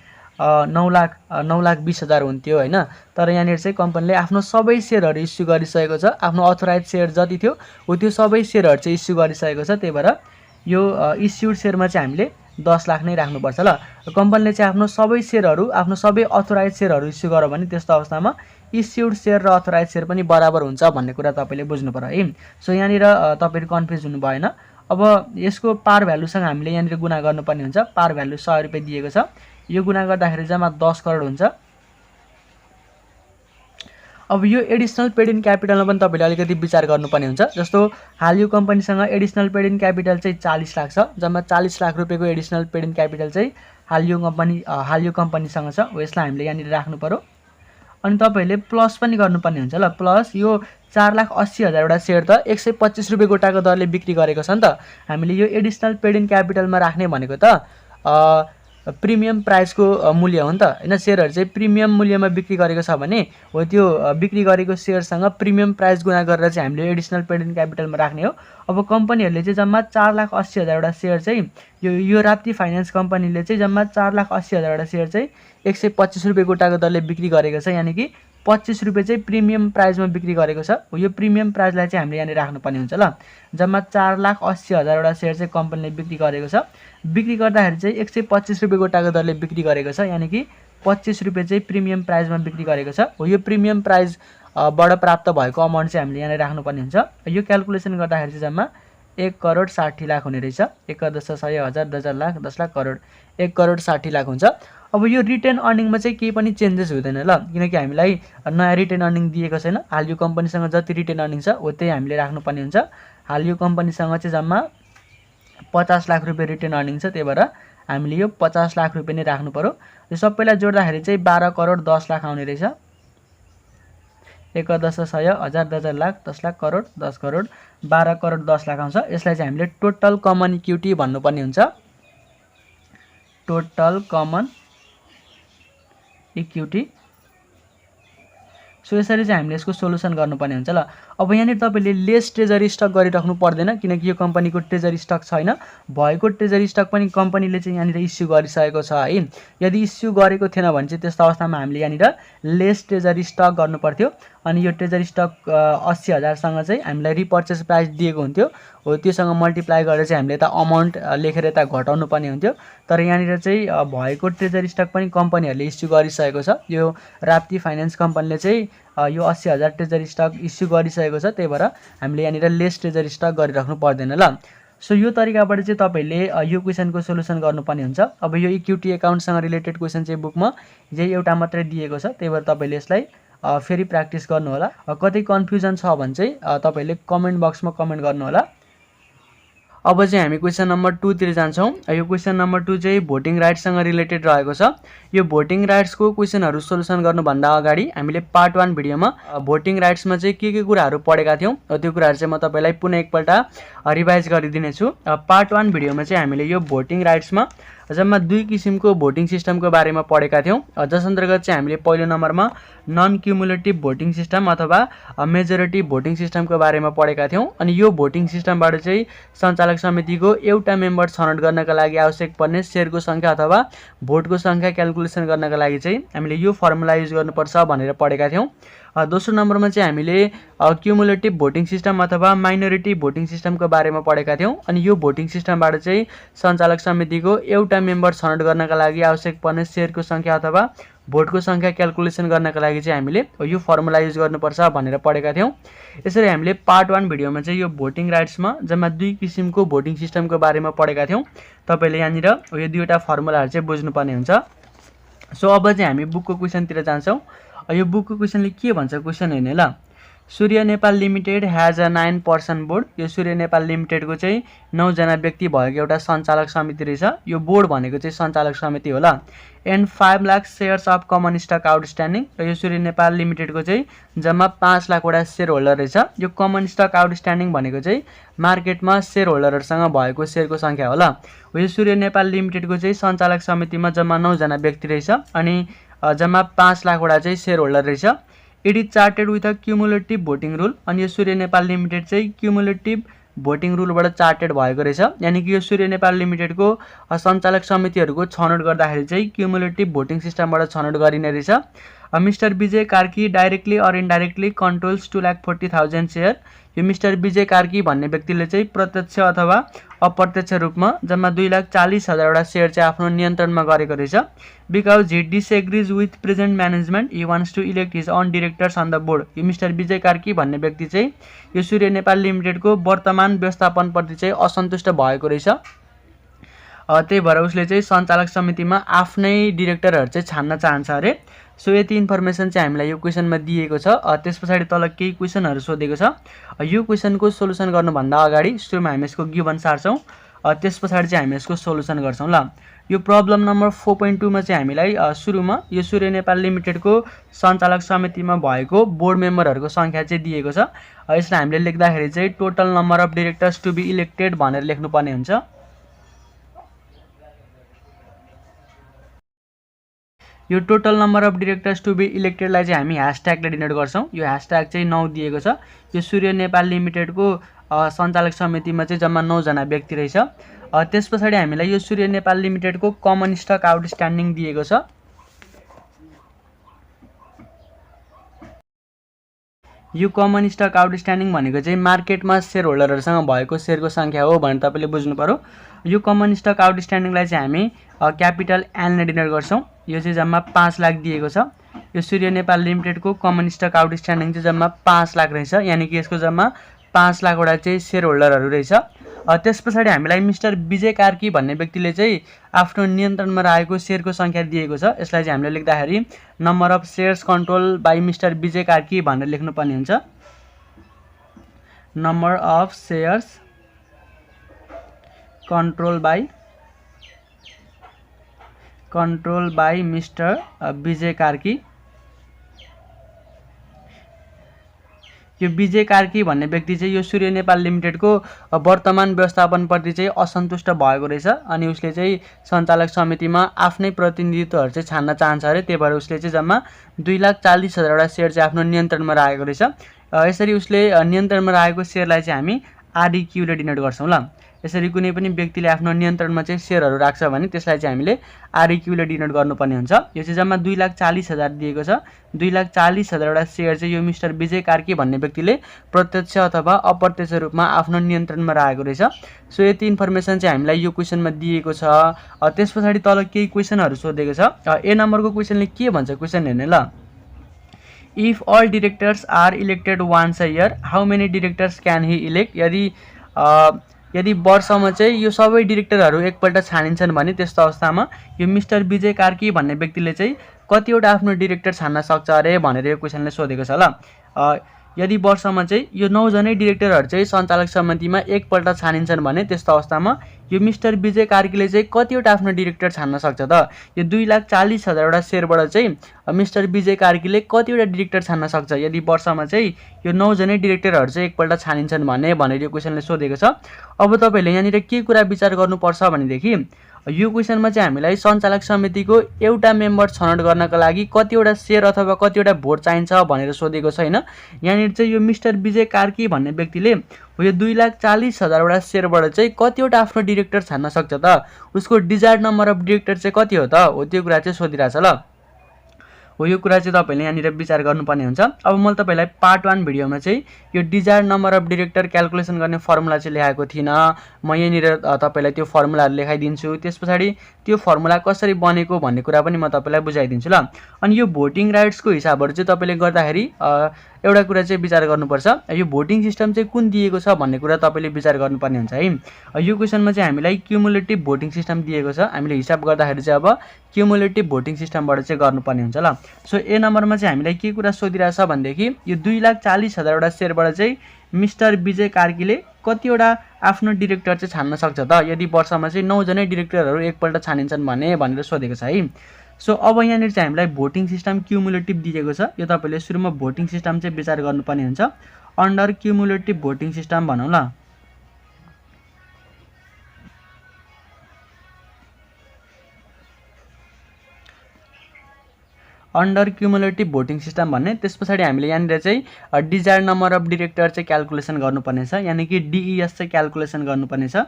9,20,000 हुन्थ्यो हैन। तर यहाँनिर चाहिँ कम्पनीले आफ्नो सबै शेयरहरु इस्यु गरिसकेको छ। आफ्नो अथोराइज शेयर जति थियो हो त्यो सबै शेयरहरु चाहिँ इस्यु गरिसकेको छ। त्यही भएर यो इस्युड शेयरमा चाहिँ हामीले 10 लाख नै राख्नुपर्छ ल। कम्पनीले चाहिँ आफ्नो सबै सेयरहरू आफ्नो सबै अथोराइज सेयरहरू इस्यु गर्यो भने त्यस्तो अवस्थामा इस्युड सेयर र अथोराइज सेयर पनि बराबर हुन्छ भन्ने कुरा तपाईले बुझ्नु पर्यो है। सो यहाँनिर तपाईहरु कन्फ्युज हुनु भएन। अब यसको पार भ्यालुसँग हामीले यहाँनिर गुणा गर्नुपर्ने हुन्छ। पार भ्यालु 100 रुपैयाँ दिएको छ, यो गुणा गर्दाखेरि जम्मा 10 करोड हुन्छ। अब यो एडिसनल पेड इन क्यापिटलमा पनि तपाईले अलिकति विचार गर्नुपर्ने हुन्छ। जस्तो हाल यो कम्पनीसँग एडिसनल पेड इन क्यापिटल चाहिँ 40 लाख छ, जम्मा 40 लाख रुपैयाँको एडिसनल पेड इन क्यापिटल चाहिँ हाल यो कम्पनीसँग छ। यसलाई हामीले यहाँनिर राख्नु पर्यो। अनि तपाईले प्लस पनि गर्नुपर्ने हुन्छ ल। प्लस यो 4,80,000 वटा सेयर त 125 रुपैयाँ गोटाको दरले बिक्री गरेको छ नि त। हामीले यो एडिसनल पेड इन क्यापिटलमा राख्ने भनेको त प्रिमियम प्राइसको मूल्य हो नि त हैन। सेयरहरु चाहिँ प्रिमियम मूल्यमा बिक्री गरेको छ भने हो त्यो बिक्री गरेको सेयरसँग प्रिमियम प्राइस गुणा गरेर चाहिँ हामीले एडिसनल पेड इन क्यापिटलमा राख्ने हो। अब कम्पनीहरुले चाहिँ जम्मा 4,80,000 वटा सेयर चाहिँ यो राप्ती फाइनान्स कम्पनीले चाहिँ जम्मा 4,80,000 वटा सेयर चाहिँ 125 रुपैयाँ गोटाको दरले बिक्री गरेको छ, यानी कि 25 रुपैयाँ चाहिँ प्रिमियम प्राइसमा बिक्री गरेको छ। यो प्रिमियम प्राइसलाई चाहिँ हामीले यहाँ राख्नुपर्ने हुन्छ ल। जम्मा 4,80,000 वटा सेयर चाहिँ कम्पनीले बिक्री गरेको छ। बिक्री गर्दाखेरि चाहिँ 125 रुपैयाँ गोटाको दरले बिक्री गरेको छ, यानी कि 25 रुपैयाँ चाहिँ प्रिमियम प्राइसमा बिक्री गरेको छ। हो यो प्रिमियम प्राइस बाट प्राप्त भएको अमाउन्ट चाहिँ हामीले यहाँ राख्नुपर्ने हुन्छ। यो क्याल्कुलेसन गर्दाखेरि चाहिँ जम्मा 1,60,00,000 हुने रहेछ। 1,10,000 10 लाख करोड 1,60,00,000 हुन्छ। अब यो रिटेन अर्निङमा चाहिँ केही पनि चेन्जेस हुँदैन ल, किनकि हामीलाई नयाँ रिटेन अर्निङ दिएको छैन। हाल यो कम्पनीसँग जति रिटेन अर्निङ छ हो त्यही हामीले राख्नुपर्ने हुन्छ। हाल यो कम्पनीसँग चाहिँ जम्मा 50 लाख रुपैयाँ रिटेन अर्निङ छ, त्यही भएर हामीले यो 50 लाख रुपैयाँ नै राख्नु पर्यो। यो सबैलाई जोड्दाखेरि चाहिँ 12 करोड 10 लाख आउने रहेछ। 1,10,000 10 लाख करोड 10 करोड 12 करोड 10 लाख आउँछ। यसलाई चाहिँ हामीले टोटल कमन इक्विटी भन्नुपर्ने हुन्छ। Total common equity. सो यसरी चाहिँ हामीले यसको सोलुसन गर्नुपर्ने हुन्छ ल। अब यहाँनिर तपाईले लेस ट्रेजरी स्टक गरिराख्नु पर्दैन, किनकि यो कम्पनीको ट्रेजरी स्टक छैन। भएको ट्रेजरी स्टक पनि कम्पनीले चाहिँ यहाँनिर इस्यु गरिसकेको छ है। यदि इस्यु गरेको थिएन भने चाहिँ त्यस्तो अवस्थामा हामीले यहाँनिर लेस ट्रेजरी स्टक गर्नु पर्थ्यो। अनि यो ट्रेजरी स्टक 80,000 सँग चाहिँ हामीलाई रिपर्चेस प्राइस दिएको हुन्थ्यो, हो त्योसँग मल्टिप्लाई गरेर चाहिँ हामीले यता अमाउन्ट लेखेर यता घटाउनु पर्ने हुन्थ्यो। तर यहाँनिर चाहिँ भएको ट्रेजरी स्टक पनि कम्पनीहरूले इस्यु गरिसकेको छ। यो राप्ती फाइनान्स कम्पनीले चाहिँ यो 80,000 ट्रेजरी स्टक इस्यु गरिसकेको छ, त्यही भएर हामीले यहाँनिर लेस ट्रेजरी स्टक गरिराख्नु पर्दैन ल। सो यो तरिकाबाट चाहिँ तपाईले यो क्वेशनको सोलुसन गर्नुपर्ने हुन्छ। अब यो इक्विटी अकाउन्टसँग रिलेटेड क्वेशन चाहिँ बुकमा यही एउटा मात्रै दिएको छ, त्यही भएर तपाईले यसलाई फेरि प्र्याक्टिस गर्नु होला। कतै कन्फ्युजन छ भने चाहिँ तपाईले कमेन्ट बक्समा कमेन्ट गर्नु होला। अब चाहिँ हामी क्वेशन नम्बर 2 तिर जान्छौँ। यो क्वेशन नम्बर 2 चाहिँ भोटिङ राइट्ससँग रिलेटेड रहेको छ। यो भोटिङ राइट्सको क्वेशनहरू सोलुसन गर्नुभन्दा अगाडि हामीले पार्ट 1 भिडियोमा भोटिङ राइट्समा चाहिँ के कुराहरू पढेका थियौँ, त्यो कुराहरू चाहिँ म तपाईलाई पुनः एकपल्ट रिभाइज गरिदिनेछु। पार्ट 1 भिडियोमा चाहिँ हामीले यो भोटिङ राइट्समा जम्मा 2 किसिमको भोटिङ सिस्टमको बारेमा पढेका थियौँ। जस अन्तर्गत चाहिँ हामीले पहिलो नम्बरमा नन क्युमुलेटिभ भोटिङ सिस्टम अथवा मेजोरिटी भोटिङ सिस्टमको बारेमा पढेका थियौँ। अनि यो भोटिङ सिस्टमबाट चाहिँ सञ्चालक समितिको एउटा मेम्बर छनौट गर्नका लागि आवश्यक पर्ने शेयरको सङ्ख्या अथवा भोटको सङ्ख्या क्याल्कुलेसन गर्नका लागि चाहिँ हामीले यो फर्मुला युज गर्नुपर्छ भनेर पढेका थियौँ। दोस्रो नम्बरमा चाहिँ हामीले क्युमुलेटिभ भोटिङ सिस्टम अथवा माइनोरिटी भोटिङ सिस्टमको बारेमा पढेका थियौँ। अनि यो भोटिङ सिस्टमबाट चाहिँ सञ्चालक समितिको एउटा मेम्बर छनौट गर्नका लागि आवश्यक पर्ने शेयरको सङ्ख्या अथवा भोटको सङ्ख्या क्याल्कुलेसन गर्नका लागि चाहिँ हामीले यो फर्मुला युज गर्नुपर्छ भनेर पढेका थियौँ। यसरी हामीले पार्ट 1 भिडियोमा चाहिँ यो भोटिङ राइट्समा जम्मा 2 किसिमको भोटिङ सिस्टमको बारेमा पढेका थियौँ। तपाईले यहाँनिर यो दुईवटा फर्मुलाहरू चाहिँ बुझ्नुपर्ने हुन्छ। सो अब चाहिँ हामी बुकको क्वेशनतिर जान्छौँ। यो बुकको क्वेशनले के भन्छ क्वेशन हेर्ने ल। Surya Nepal limited has a 9 person board. यो सूर्य नेपाल लिमिटेडको चाहिँ 9 जना व्यक्ति भएको एउटा सञ्चालक समिति रहेछ। यो बोर्ड भनेको चाहिँ सञ्चालक समिति होला। And 5 lakh shares of common stock outstanding. र यो सूर्य नेपाल लिमिटेडको चाहिँ जम्मा 5 लाखवटा सेयर होल्डर रहेछ। यो कमन स्टक आउटस्ट्यान्डिङ भनेको चाहिँ मार्केटमा सेयर होल्डरहरूसँग भएको सेयरको सङ्ख्या होला। यो सूर्य नेपाल लिमिटेडको चाहिँ सञ्चालक समितिमा जम्मा 9 जना व्यक्ति रहेछ अनि जम्मा 5 लाखवटा चाहिँ सेयर होल्डर रहेछ। It is chartered with a cumulative voting rule. अनि यो सूर्य नेपाल लिमिटेड चाहिँ क्युमुलेटिभ भोटिङ रुलबाट चार्टेड भएको रहेछ, यानि कि यो सूर्य नेपाल लिमिटेडको सञ्चालक समितिहरूको छनौट गर्दाखेरि चाहिँ क्युमुलेटिभ भोटिङ सिस्टमबाट छनौट गरिने रहेछ। Mister Vijay Karki directly or indirectly controls 2,40,000 share. यो मिस्टर विजय कार्की भन्ने व्यक्तिले चाहिँ प्रत्यक्ष अथवा अप्रत्यक्ष रूपमा जम्मा 2,40,000 सेयर चाहिँ आफ्नो नियन्त्रणमा गरेको रहेछ। Because he disagrees with present management he wants to elect his own directors on the board. यो मिस्टर विजय कार्की भन्ने व्यक्ति चाहिँ यो सूर्य नेपाल लिमिटेडको वर्तमान व्यवस्थापनप्रति चाहिँ असन्तुष्ट भएको रहेछ। त्यही भएर उसले चाहिँ सञ्चालक समितिमा आफ्नै डिरेक्टरहरू चाहिँ छान्न चाहन्छ अरे। सो यति इन्फर्मेसन चाहिँ हामीलाई यो क्वेसनमा दिएको छ। त्यस पछाडि तल केही क्वेसनहरू सोधेको छ। यो क्वेसनको सोल्युसन गर्नुभन्दा अगाडि सुरुमा हामी यसको गिभन सार्छौँ, त्यस पछाडि चाहिँ हामी यसको सोल्युसन गर्छौँ ल। यो प्रब्लम नम्बर 4.2 मा चाहिँ हामीलाई सुरुमा यो सूर्य नेपाल लिमिटेडको सञ्चालक समितिमा भएको बोर्ड मेम्बरहरूको सङ्ख्या चाहिँ दिएको छ। यसलाई हामीले लेख्दाखेरि चाहिँ total number of directors to be elected भनेर लेख्नुपर्ने हुन्छ। यो total number of directors to be इलेक्टेडलाई चाहिँ हामी ह्यासट्यागले डिनोट गर्छौँ। यो ह्यासट्याग चाहिँ 9 दिएको छ। यो सूर्य नेपाल लिमिटेडको सञ्चालक समितिमा चाहिँ जम्मा 9 जना व्यक्ति रहेछ। त्यस पछाडि हामीलाई यो Surya Nepal लिमिटेडको common stock outstanding दिएको छ। यो कमन स्टक आउटस्ट्यान्डिङ भनेको चाहिँ मार्केटमा सेयर होल्डरहरूसँग भएको सेयरको सङ्ख्या हो भनेर तपाईँले बुझ्नु पर्यो। यो कमन स्टक आउटस्ट्यान्डिङलाई चाहिँ हामी क्यापिटल एनले डिनोट गर्छौँ। यो चाहिँ जम्मा 5 लाख दिएको छ। यो Surya Nepal लिमिटेडको common stock outstanding चाहिँ जम्मा 5 लाख रहेछ, यानि कि यसको जम्मा 5 लाखवटा चाहिँ सेयर होल्डरहरू रहेछ। त्यस पछाडि हामीलाई मिस्टर विजय कार्की भन्ने व्यक्तिले चाहिँ आफ्नो नियन्त्रणमा रहेको सेयरको सङ्ख्या दिएको छ। यसलाई चाहिँ हामीले लेख्दाखेरि number of shares control by mister Vijay Karki भनेर लेख्नुपर्ने हुन्छ। Number of shares control by mister Vijay Karki. यो विजय कार्की भन्ने व्यक्ति चाहिँ यो सूर्य नेपाल लिमिटेडको वर्तमान व्यवस्थापनप्रति चाहिँ असन्तुष्ट भएको रहेछ। अनि उसले चाहिँ सञ्चालक समितिमा आफ्नै प्रतिनिधित्वहरू चाहिँ छान्न चाहन्छ अरे। त्यही भएर उसले चाहिँ जम्मा 2,40,000 सेयर चाहिँ आफ्नो नियन्त्रणमा राखेको रहेछ। यसरी उसले नियन्त्रणमा राखेको सेयरलाई चाहिँ हामी आरइक्यूले डिनोट गर्छौँ ल। यसरी कुनै पनि व्यक्तिले आफ्नो नियन्त्रणमा चाहिँ सेयरहरू राख्छ भने त्यसलाई चाहिँ हामीले आरइक्यूले डिनोट गर्नुपर्ने हुन्छ। यो चाहिँ जम्मा 2,40,000 दिएको छ। 2,40,000 सेयर चाहिँ यो मिस्टर विजय कार्की भन्ने व्यक्तिले प्रत्यक्ष अथवा अप्रत्यक्ष रूपमा आफ्नो नियन्त्रणमा राखेको रहेछ। सो यति इन्फर्मेसन चाहिँ हामीलाई यो क्वेसनमा दिएको छ। त्यस पछाडि तल केही क्वेसनहरू सोधेको छ। ए नम्बरको क्वेसनले के भन्छ क्वेसन हेर्ने ल। If all directors are elected once a year how many directors can he elect. यदि वर्षमा चाहिँ यो सबै डिरेक्टरहरू एकपल्ट छानिन्छन् भने त्यस्तो अवस्थामा यो मिस्टर विजय कार्की भन्ने व्यक्तिले चाहिँ कतिवटा आफ्नो डिरेक्टर छान्न सक्छ अरे भनेर यो क्वेसनले सोधेको छ ल। यदि वर्षमा चाहिँ यो 9 जनै डिरेक्टरहरू चाहिँ सञ्चालक समितिमा एकपल्ट छानिन्छन् भने त्यस्तो अवस्थामा यो मिस्टर विजय कार्कीले चाहिँ कतिवटा आफ्नो डिरेक्टर छान्न सक्छ त। यो 2,40,000 सेयरबाट चाहिँ मिस्टर विजय कार्कीले कतिवटा डिरेक्टर छान्न सक्छ यदि वर्षमा चाहिँ यो 9 जनै डिरेक्टरहरू चाहिँ एकपल्ट छानिन्छन् भने भनेर यो क्वेसनले सोधेको छ। अब तपाईँले यहाँनिर के कुरा विचार गर्नुपर्छ भनेदेखि यो क्वेसनमा चाहिँ हामीलाई सञ्चालक समितिको एउटा मेम्बर छनौट गर्नका लागि कतिवटा सेयर अथवा कतिवटा भोट चाहिन्छ भनेर सोधेको छैन। यहाँनिर चाहिँ यो मिस्टर विजय कार्की भन्ने व्यक्तिले यो 2,40,000 सेयरबाट चाहिँ कतिवटा आफ्नो डिरेक्टर छान्न सक्छ त, उसको डिजायर्ड नम्बर अफ डिरेक्टर चाहिँ कति हो त हो त्यो कुरा चाहिँ सोधिरहेछ ल। हो यो कुरा चाहिँ तपाईँले यहाँनिर विचार गर्नुपर्ने हुन्छ। अब मैले तपाईँलाई पार्ट 1 भिडियोमा चाहिँ यो desired number of director calculation गर्ने फर्मुला चाहिँ लेखाएको थिइनँ। म यहाँनिर तपाईँलाई त्यो फर्मुलाहरू लेखाइदिन्छु। त्यस पछाडि त्यो फर्मुला कसरी बनेको भन्ने कुरा पनि म तपाईँलाई बुझाइदिन्छु ल। अनि यो भोटिङ राइट्सको हिसाबहरू चाहिँ तपाईँले गर्दाखेरि एउटा कुरा चाहिँ विचार गर्नुपर्छ, यो भोटिङ सिस्टम चाहिँ कुन दिएको छ भन्ने कुरा तपाईँले विचार गर्नुपर्ने हुन्छ है। यो क्वेसनमा चाहिँ हामीलाई क्युमुलेटिभ भोटिङ सिस्टम दिएको छ। हामीले हिसाब गर्दाखेरि चाहिँ अब क्युमुलेटिभ भोटिङ सिस्टमबाट चाहिँ गर्नुपर्ने हुन्छ ल। सो ए नम्बरमा चाहिँ हामीलाई के कुरा सोधिरहेछ भनेदेखि यो 2,40,000 सेयरबाट चाहिँ मिस्टर विजय कार्कीले कतिवटा आफ्नो डिरेक्टर चाहिँ छान्न सक्छ त यदि वर्षमा चाहिँ 9 जनै डिरेक्टरहरू एकपल्ट छानिन्छन् भने भनेर सोधेको छ है। सो अब यहाँनिर चाहिँ हामीलाई भोटिङ सिस्टम क्युमुलेटिभ दिएको छ। यो तपाईँले सुरुमा भोटिङ सिस्टम चाहिँ विचार गर्नुपर्ने हुन्छ। अन्डर क्युमुलेटिभ भोटिङ सिस्टम भनौँ ल। अन्डर क्युमुलेटिभ भोटिङ सिस्टम भन्ने त्यस पछाडि हामीले यहाँनिर चाहिँ डिजायर्ड नम्बर अफ डिरेक्टर चाहिँ क्यालकुलेसन गर्नुपर्ने छ, यानि कि डिइएस चाहिँ क्यालकुलेसन गर्नुपर्ने छ।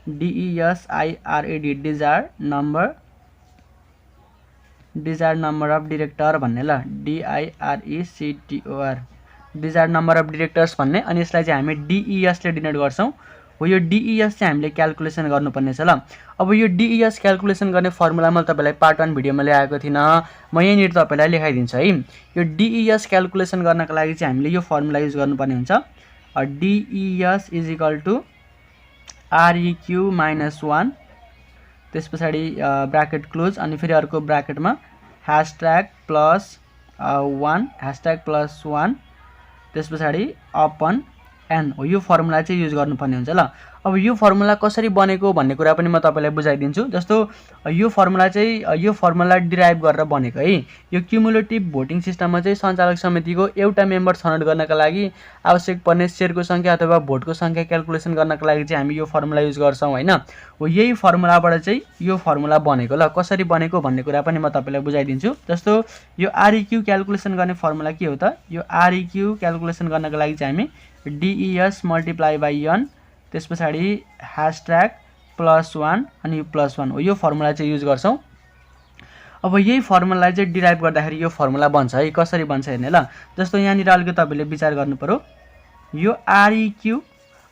DESIRED desired number desired number of director भन्ने ल DIRECTOR desired number of directors भन्ने। अनि यसलाई चाहिँ हामी DES ले डिनोट गर्छौँ। हो यो DES चाहिँ हामीले क्याल्कुलेसन गर्नुपर्ने छ ल। अब यो DES क्याल्कुलेसन गर्ने फर्मुला मैले तपाईँलाई पार्ट 1 भिडियोमा ल्याएको थिइनँ, म यहीँनिर तपाईँलाई लेखाइदिन्छु है। यो DES क्याल्कुलेसन गर्नको लागि चाहिँ हामीले यो फर्मुला युज गर्नुपर्ने हुन्छ। DES is equal to REQ minus 1, त्यस पछाडि ब्राकेट क्लोज, अनि फेरि अर्को ब्राकेटमा #+1 #+1 त्यस पछाडि अपन n हो। यो फर्मुला चाहिँ युज गर्नुपर्ने हुन्छ ल। अब यो फर्मुला कसरी बनेको भन्ने कुरा पनि म तपाईँलाई बुझाइदिन्छु। जस्तो यो फर्मुला डिराइभ गरेर बनेको है। यो क्युमुलेटिभ भोटिङ सिस्टममा चाहिँ सञ्चालक समितिको एउटा मेम्बर छनौट गर्नका लागि आवश्यक पर्ने सेयरको सङ्ख्या अथवा भोटको सङ्ख्या क्याल्कुलेसन गर्नका लागि चाहिँ हामी यो फर्मुला युज गर्छौँ होइन। हो यही फर्मुलाबाट चाहिँ यो फर्मुला बनेको ल। कसरी बनेको भन्ने कुरा पनि म तपाईँलाई बुझाइदिन्छु। जस्तो यो REQ क्याल्कुलेसन गर्ने फर्मुला के हो त? यो REQ क्याल्कुलेसन गर्नका लागि चाहिँ हामी DES मल्टिप्लाई बाई n, त्यस पछाडि #+1 अनि +1 हो। यो फर्मुला चाहिँ युज गर्छौँ। अब यही फर्मुलालाई चाहिँ डिराइभ गर्दाखेरि यो फर्मुला बन्छ है। कसरी बन्छ हेर्ने ल। जस्तो यहाँनिर अलिकति तपाईँले विचार गर्नु पर्यो। यो REQ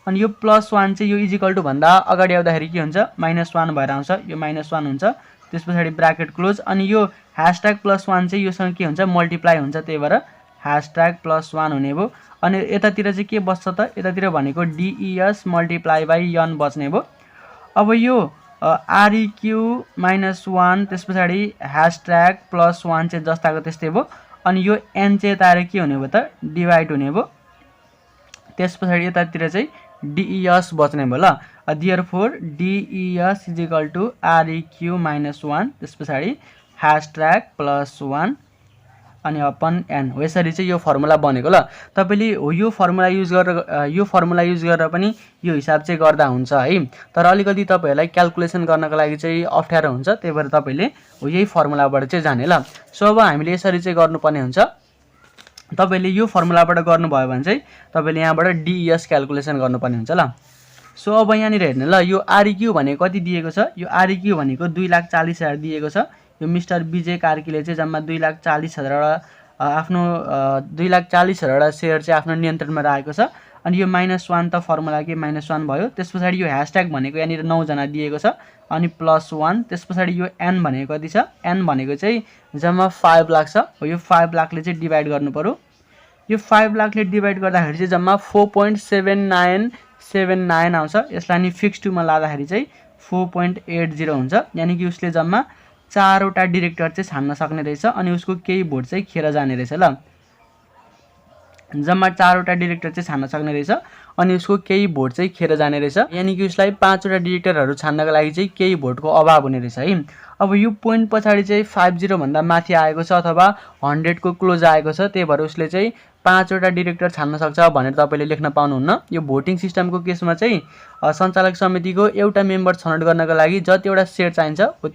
अनि यो +1 चाहिँ यो इजिकल टु भन्दा अगाडि आउँदाखेरि के हुन्छ? -1 भएर आउँछ। यो -1 हुन्छ, त्यस पछाडि ब्राकेट क्लोज, अनि यो #+1 चाहिँ योसँग के हुन्छ? मल्टिप्लाई हुन्छ, त्यही भएर #+1 हुने भयो। अनि यतातिर चाहिँ के बस्छ त? यतातिर भनेको DES मल्टिप्लाई बाई n बच्ने भयो। अब यो REQ -1 त्यस पछाडि #+1 चाहिँ जस्ताको त्यस्तै भयो। अनि यो n चाहिँ यता आएर के हुने भयो त? डिभाइड हुने भयो। त्यस पछाडि यतातिर चाहिँ DES बच्ने भयो ल। Therefore DES is equal to REQ -1 त्यस पछाडि #+1 अनि अपन n हो। यसरी चाहिँ यो फर्मुला बनेको ल। तपाईँले हो यो फर्मुला युज गरेर पनि यो हिसाब चाहिँ गर्दा हुन्छ है। तर अलिकति तपाईँहरूलाई क्याल्कुलेसन गर्नको लागि चाहिँ अप्ठ्यारो हुन्छ, त्यही भएर तपाईँले हो यही फर्मुलाबाट चाहिँ जाने ल। सो अब हामीले यसरी चाहिँ गर्नुपर्ने हुन्छ। तपाईँले यो फर्मुलाबाट गर्नुभयो भने चाहिँ तपाईँले यहाँबाट DES क्याल्कुलेसन गर्नुपर्ने हुन्छ ल। सो अब यहाँनिर हेर्ने ल। यो REQ भनेको कति दिएको छ? यो REQ भनेको 2,40,000 दिएको छ। यो मिस्टर विजय कार्कीले चाहिँ जम्मा 2,40,000 आफ्नो 2,40,000 सेयर चाहिँ आफ्नो नियन्त्रणमा राखेको छ। अनि यो -1 त फर्मुला के -1 भयो। त्यस पछाडि यो # भनेको यहाँनिर 9 जना दिएको छ, अनि +1, त्यस पछाडि यो n भनेको कति छ? n भनेको चाहिँ जम्मा 5 लाख छ। हो यो 5 लाखले चाहिँ डिभाइड गर्नु पर्यो। यो 5 लाखले डिभाइड गर्दाखेरि चाहिँ जम्मा 4.7979 आउँछ। यसलाई नि फिक्स टुमा लाँदाखेरि चाहिँ 4.80 हुन्छ। यानि कि उसले जम्मा 4 वटा डिरेक्टर चाहिँ छान्न सक्ने रहेछ, अनि उसको केही भोट चाहिँ खेर जाने रहेछ ल। जम्मा 4 वटा डिरेक्टर चाहिँ छान्न सक्ने रहेछ, अनि उसको केही भोट चाहिँ खेर जाने रहेछ। यानि कि उसलाई 5 वटा डिरेक्टरहरू छान्नका लागि चाहिँ केही भोटको अभाव हुने रहेछ है। अब यो पोइन्ट पछाडि चाहिँ 50 भन्दा माथि आएको छ अथवा 100 को क्लोज आएको छ, त्यही भएर उसले चाहिँ 5 वटा डिरेक्टर छान्न सक्छ भनेर तपाईँले लेख्न पाउनुहुन्न। यो भोटिङ सिस्टमको केसमा चाहिँ सञ्चालक समितिको एउटा मेम्बर छनौट गर्नका लागि जतिवटा सेयर चाहिन्छ हो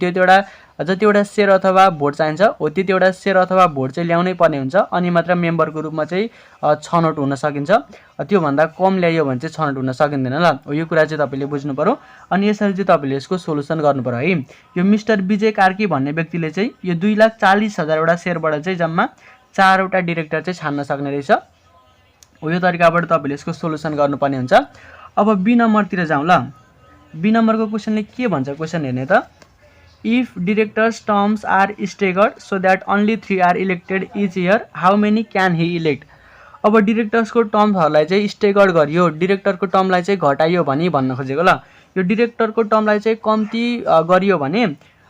जतिवटा सेयर अथवा भोट चाहिन्छ हो त्यतिवटा सेयर अथवा भोट चाहिँ ल्याउनै पर्ने हुन्छ, अनि मात्र मेम्बरको रूपमा चाहिँ छनौट हुन सकिन्छ। त्योभन्दा कम ल्यायो भने चाहिँ छनौट हुन सकिँदैन ल। हो यो कुरा चाहिँ तपाईँले बुझ्नु पर्यो। अनि यसरी चाहिँ तपाईँले यसको सोलुसन गर्नु पर्यो है। यो मिस्टर विजय कार्की भन्ने व्यक्तिले चाहिँ यो 2,40,000 वटा सेयरबाट चाहिँ जम्मा 4 वटा डिरेक्टर चाहिँ छान्न सक्ने रहेछ। हो यो तरिकाबाट तपाईँले यसको सोलुसन गर्नुपर्ने हुन्छ। अब बी नम्बरतिर जाउँ ल। बी नम्बरको क्वेसनले के भन्छ? क्वेसन हेर्ने त, if directors terms are staggered so that only 3 are elected each year, how many can he elect? अब डिरेक्टर्सको टर्महरूलाई चाहिँ स्टेगर्ड गरियो, डिरेक्टरको टर्मलाई चाहिँ घटाइयो भने भन्न खोजेको ल। यो डिरेक्टरको टर्मलाई चाहिँ कम्ती गरियो भने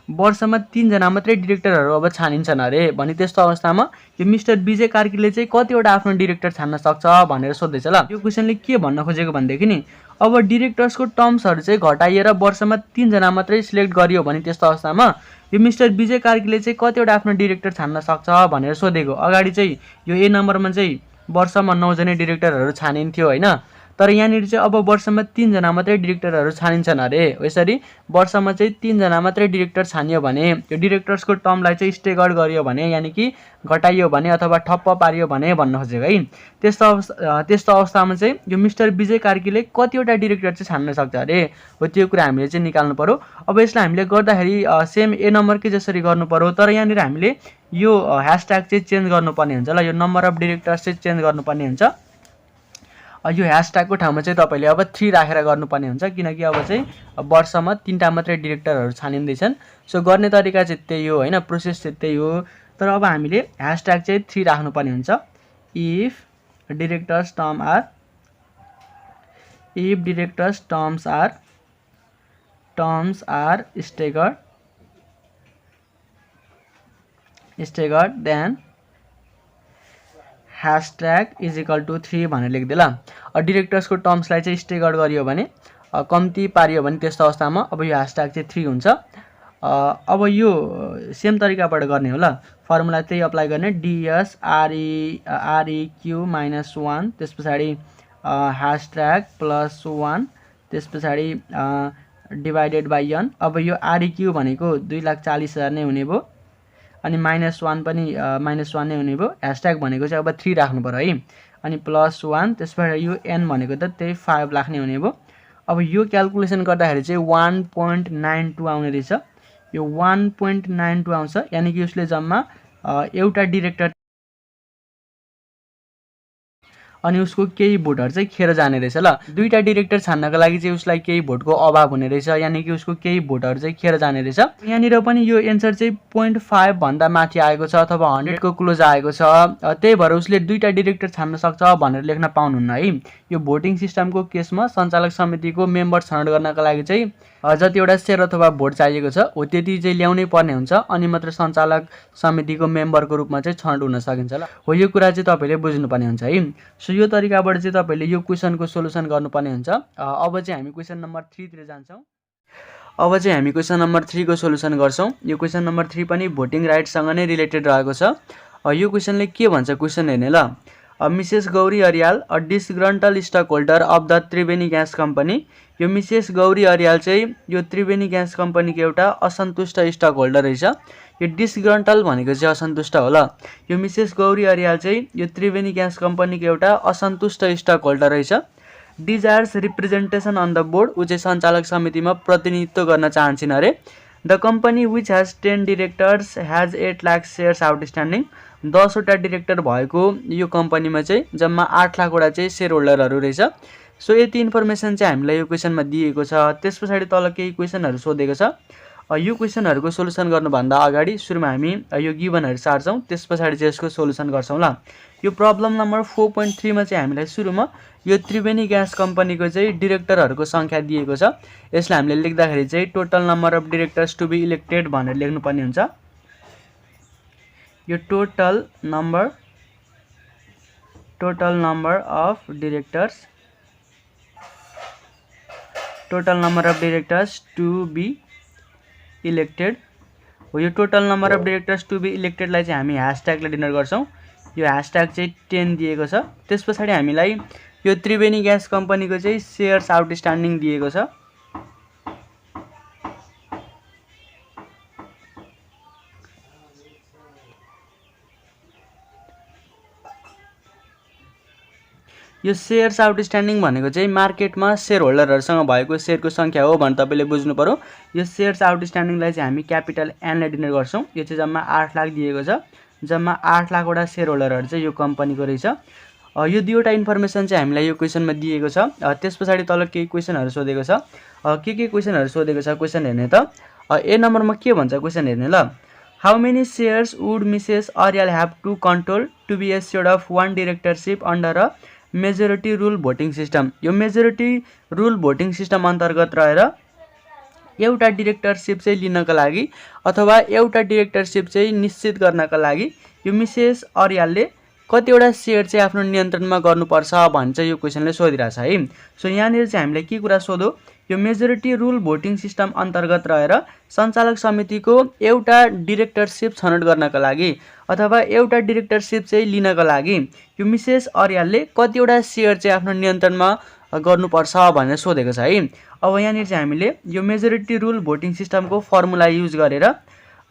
वर्षमा 3 जना मात्रै डिरेक्टरहरू अब छानिन्छन् अरे। भने त्यस्तो अवस्थामा यो मिस्टर विजय कार्कीले चाहिँ कतिवटा आफ्नो डिरेक्टर छान्न सक्छ भनेर सोध्दैछ ल। यो क्वेसनले के भन्न खोजेको भनेदेखि नि, अब डिरेक्टर्सको टर्म्सहरू चाहिँ घटाइएर वर्षमा 3 जना मात्रै सिलेक्ट गरियो भने त्यस्तो अवस्थामा यो मिस्टर विजय कार्कीले चाहिँ कतिवटा आफ्नो डिरेक्टर छान्न सक्छ भनेर सोधेको। अगाडि चाहिँ यो ए नम्बरमा चाहिँ वर्षमा 9 जना डिरेक्टरहरू छानिन्थ्यो होइन। तर यहाँनिर चाहिँ अब वर्षमा 3 जना मात्रै डिरेक्टरहरू छानिन्छन् अरे। यसरी वर्षमा चाहिँ 3 जना मात्रै डिरेक्टर छानियो भने यो डिरेक्टर्सको टर्मलाई चाहिँ स्टेगर्ड गरियो भने यानि कि घटाइयो भने अथवा ठप्प पारियो भने भन्न खोजेको है। त्यस्तो अवस्थामा चाहिँ यो मिस्टर विजय कार्कीले कतिवटा डिरेक्टर चाहिँ छान्न सक्छ अरे हो, त्यो कुरा हामीले चाहिँ निकाल्नु पर्यो। अब यसलाई हामीले गर्दाखेरि सेम ए नम्बरकै जसरी गर्नु पर्यो, तर यहाँनिर हामीले यो ह्यासट्याग चाहिँ चेन्ज गर्नुपर्ने हुन्छ ल। यो नम्बर अफ डिरेक्टर्स चाहिँ चेन्ज गर्नुपर्ने हुन्छ। यो ह्यासट्यागको ठाउँमा चाहिँ तपाईँले अब 3 राखेर गर्नुपर्ने हुन्छ, किनकि अब चाहिँ वर्षमा 3टा मात्रै डिरेक्टरहरू छानिँदैछन्। सो गर्ने तरिका चाहिँ त्यही हो होइन, प्रोसेस चाहिँ त्यही हो। तर अब हामीले ह्यासट्याग चाहिँ 3 राख्नुपर्ने हुन्छ। If directors terms are staggered then hashtag is equal to 3 भनेर लेखिदिए ल। डिरेक्टर्सको टर्म्सलाई चाहिँ स्टेगर्ड गरियो भने कम्ती पारियो भने त्यस्तो अवस्थामा अब यो ह्यासट्याग चाहिँ 3 हुन्छ। अब यो सेम तरिकाबाट गर्ने हो ल। फर्मुला त्यही अप्लाई गर्ने, डिएस आरइक्यू माइनस 1, त्यस पछाडि ह्यासट्याग प्लस 1, त्यस पछाडि डिभाइडेड बाई n। अब यो आरइक्यू भनेको 2,40,000 नै हुने भयो, अनि -1 पनि -1 नै हुने भयो। ह्यासट्याग भनेको चाहिँ अब 3 राख्नु पर्यो है, अनि +1, त्यसबाट यो n भनेको त त्यही 5 लाख नै हुने भयो। अब यो क्यालकुलेसन गर्दाखेरि चाहिँ 1.92 आउने रहेछ। यो 1.92 आउँछ, यानि कि उसले जम्मा एउटा डिरेक्टर अनि उसको केही भोटहरू चाहिँ खेर जाने रहेछ ल। 2टा डिरेक्टर छान्नको लागि चाहिँ उसलाई केही भोटको अभाव हुने रहेछ, यानि कि उसको केही भोटहरू चाहिँ खेर जाने रहेछ। यहाँनिर पनि यो एन्सर चाहिँ 0.5 भन्दा माथि आएको छ अथवा 100 को क्लोज आएको छ, त्यही भएर उसले 2टा डिरेक्टर छान्न सक्छ भनेर लेख्न पाउनुहुन्न है। यो भोटिङ सिस्टमको केसमा सञ्चालक समितिको मेम्बर छनौट गर्नका लागि चाहिँ जतिवटा सेयर अथवा भोट चाहिएको छ हो त्यति चाहिँ ल्याउनै पर्ने हुन्छ, अनि मात्र सञ्चालक समितिको मेम्बरको रूपमा चाहिँ छनौट हुन सकिन्छ ल। हो यो कुरा चाहिँ तपाईँले बुझ्नुपर्ने हुन्छ है। सो यो तरिकाबाट चाहिँ तपाईँले यो क्वेसनको सोलुसन गर्नुपर्ने हुन्छ। अब चाहिँ हामी क्वेसन नम्बर 3 तिर जान्छौँ। अब चाहिँ हामी क्वेसन नम्बर 3 को सोलुसन गर्छौँ। यो क्वेसन नम्बर 3 पनि भोटिङ राइटसँग नै रिलेटेड रहेको छ। यो क्वेसनले के भन्छ क्वेसन हेर्ने ल। Mrs Gauri Aryal a disgruntled stock holder of the Triveni gas company. यो मिसेस गौरी अरियाल चाहिँ यो त्रिवेणी ग्यास कम्पनीको एउटा असन्तुष्ट स्टक होल्डर रहेछ। यो डिसग्रन्टल भनेको चाहिँ असन्तुष्ट हो ल। यो मिसेस गौरी अरियाल चाहिँ यो त्रिवेणी ग्यास कम्पनीको एउटा असन्तुष्ट स्टक होल्डर रहेछ। Desires representation on the board, ऊ चाहिँ सञ्चालक समितिमा प्रतिनिधित्व गर्न चाहन्छन् अरे। The company which has 10 directors has 8 lakh shares outstanding. 10वटा डिरेक्टर भएको यो कम्पनीमा चाहिँ जम्मा 8 लाखवटा चाहिँ सेयर होल्डरहरू रहेछ। सो यति इन्फर्मेसन चाहिँ हामीलाई यो क्वेसनमा दिएको छ। त्यस पछाडि तल केही क्वेसनहरू सोधेको छ। यो क्वेसनहरूको सोलुसन गर्नुभन्दा अगाडि सुरुमा हामी यो गिभनहरू सार्छौँ, त्यस पछाडि चाहिँ यसको सोलुसन गर्छौँ ल। यो प्रब्लम नम्बर 4.3 मा चाहिँ हामीलाई सुरुमा यो त्रिवेणी ग्यास कम्पनीको चाहिँ डिरेक्टरहरूको सङ्ख्या दिएको छ। यसलाई हामीले लेख्दाखेरि चाहिँ total number of directors to be elected भनेर लेख्नुपर्ने हुन्छ। यो total number of directors to be elected हो। यो total number of directors to be इलेक्टेडलाई चाहिँ हामी ह्यासट्यागले डिनोट गर्छौँ। यो ह्यासट्याग चाहिँ 10 दिएको छ। त्यस पछाडि हामीलाई यो त्रिवेणी ग्यास कम्पनीको चाहिँ सेयर्स आउटस्ट्यान्डिङ दिएको छ। यो सेयर्स आउटस्ट्यान्डिङ भनेको चाहिँ मार्केटमा सेयर होल्डरहरूसँग भएको सेयरको सङ्ख्या हो भनेर तपाईँले बुझ्नु पर्यो। यो सेयर्स आउटस्ट्यान्डिङलाई चाहिँ हामी क्यापिटल एनले डिनोट गर्छौँ। यो चाहिँ जम्मा 8 लाख दिएको छ। जम्मा 8 लाखवटा सेयर होल्डरहरू चाहिँ यो कम्पनीको रहेछ। यो दुईवटा इन्फर्मेसन चाहिँ हामीलाई यो क्वेसनमा दिएको छ। त्यस पछाडि तल केही क्वेसनहरू सोधेको छ। के क्वेसनहरू सोधेको छ क्वेसन हेर्ने त। ए नम्बरमा के भन्छ क्वेसन हेर्ने ल। How many shares would Mrs Aryal have to control to be assured of 1 directorship under a majority rule voting system. यो मेजोरिटी रुल भोटिङ सिस्टम अन्तर्गत रहेर एउटा डिरेक्टरसिप चाहिँ लिनका लागि अथवा एउटा डिरेक्टरसिप चाहिँ निश्चित गर्नका लागि यो मिसेस अरियालले कतिवटा सेयर चाहिँ आफ्नो नियन्त्रणमा गर्नुपर्छ भन्छ यो क्वेसनले सोधिरहेछ है। सो यहाँनिर चाहिँ हामीलाई के कुरा सोध्यो, यो मेजोरिटी रुल भोटिङ सिस्टम अन्तर्गत रहेर सञ्चालक समितिको एउटा डिरेक्टरसिप छनौट गर्नका लागि अथवा एउटा डिरेक्टरसिप चाहिँ लिनका लागि यो मिसेस अरियालले कतिवटा सेयर चाहिँ आफ्नो नियन्त्रणमा गर्नुपर्छ भनेर सोधेको छ है। अब यहाँनिर चाहिँ हामीले यो मेजोरिटी रुल भोटिङ सिस्टमको फर्मुला युज गरेर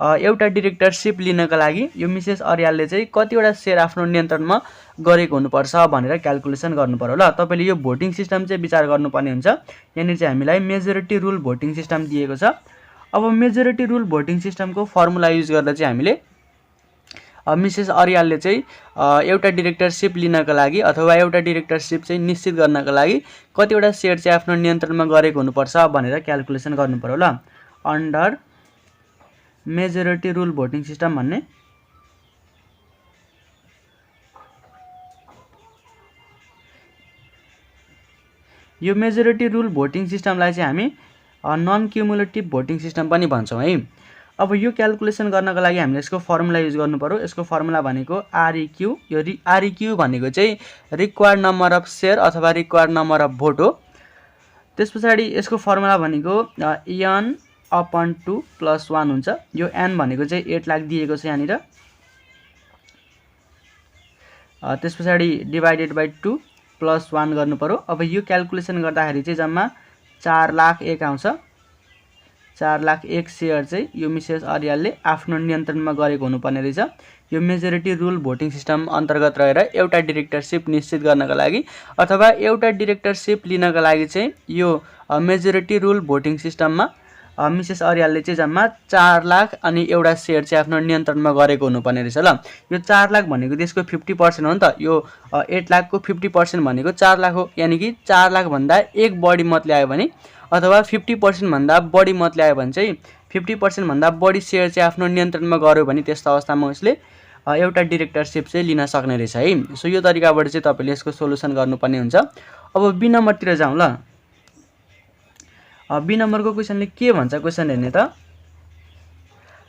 एउटा डिरेक्टरसिप लिनका लागि यो मिसेस अर्यालले चाहिँ कतिवटा सेयर आफ्नो नियन्त्रणमा गरेको हुनुपर्छ भनेर क्याल्कुलेसन गर्नु पर्यो ल। तपाईँले यो भोटिङ सिस्टम चाहिँ विचार गर्नुपर्ने हुन्छ। यहाँनिर चाहिँ हामीलाई मेजोरिटी रुल भोटिङ सिस्टम दिएको छ। अब मेजोरिटी रुल भोटिङ सिस्टमको फर्मुला युज गर्दा चाहिँ हामीले मिसेस अर्यालले चाहिँ एउटा डिरेक्टरसिप लिनका लागि अथवा एउटा डिरेक्टरसिप चाहिँ निश्चित गर्नका लागि कतिवटा सेयर चाहिँ आफ्नो नियन्त्रणमा गरेको हुनुपर्छ भनेर क्याल्कुलेसन गर्नु पर्यो ल। Under majority rule voting system भन्ने यो मेजोरिटी रुल भोटिङ सिस्टमलाई चाहिँ हामी नन क्युमुलेटिभ भोटिङ सिस्टम पनि भन्छौँ है। अब यो क्याल्कुलेसन गर्नको लागि हामीले यसको फर्मुला युज गर्नु पर्यो। यसको फर्मुला भनेको आरइक्यू। यो आरइक्यू भनेको चाहिँ रिक्वायर्ड नम्बर अफ सेयर अथवा रिक्वायर्ड नम्बर अफ भोट हो। त्यस पछाडि यसको फर्मुला भनेको एन अपन 2 + 1 हुन्छ। यो एन भनेको चाहिँ 8 लाख दिएको छ यहाँनिर। त्यस पछाडि डिभाइडेड बाई 2 + 1 गर्नु पर्यो। अब यो क्याल्कुलेसन गर्दाखेरि चाहिँ जम्मा 4,01,000 आउँछ। 4,01,000 सेयर चाहिँ यो मिसेस अर्यालले आफ्नो नियन्त्रणमा गरेको हुनुपर्ने रहेछ। यो मेजोरिटी रुल भोटिङ सिस्टम अन्तर्गत रहेर एउटा डिरेक्टरसिप निश्चित गर्नका लागि अथवा एउटा डिरेक्टरसिप लिनका लागि चाहिँ यो मेजोरिटी रुल भोटिङ सिस्टममा मिसेस अर्यालले चाहिँ जम्मा 4 लाख अनि एउटा सेयर चाहिँ आफ्नो नियन्त्रणमा गरेको हुनुपर्ने रहेछ ल। यो 4 लाख भनेको त्यसको 50% हो नि त। यो 8 लाखको 50% भनेको 4 लाख हो। यानि कि 4 लाख भन्दा एक बढी मत ल्यायो भने अथवा 50% भन्दा बढी मत ल्यायो भने चाहिँ 50% भन्दा बढी सेयर चाहिँ आफ्नो नियन्त्रणमा गर्यो भने त्यस्तो अवस्थामा उसले एउटा डिरेक्टरसिप चाहिँ लिन सक्ने रहेछ है। सो यो तरिकाबाट चाहिँ तपाईँले यसको सोलुसन गर्नुपर्ने हुन्छ। अब बी नम्बरतिर जाउँ ल। बी नम्बरको क्वेसनले के भन्छ क्वेसन हेर्ने त।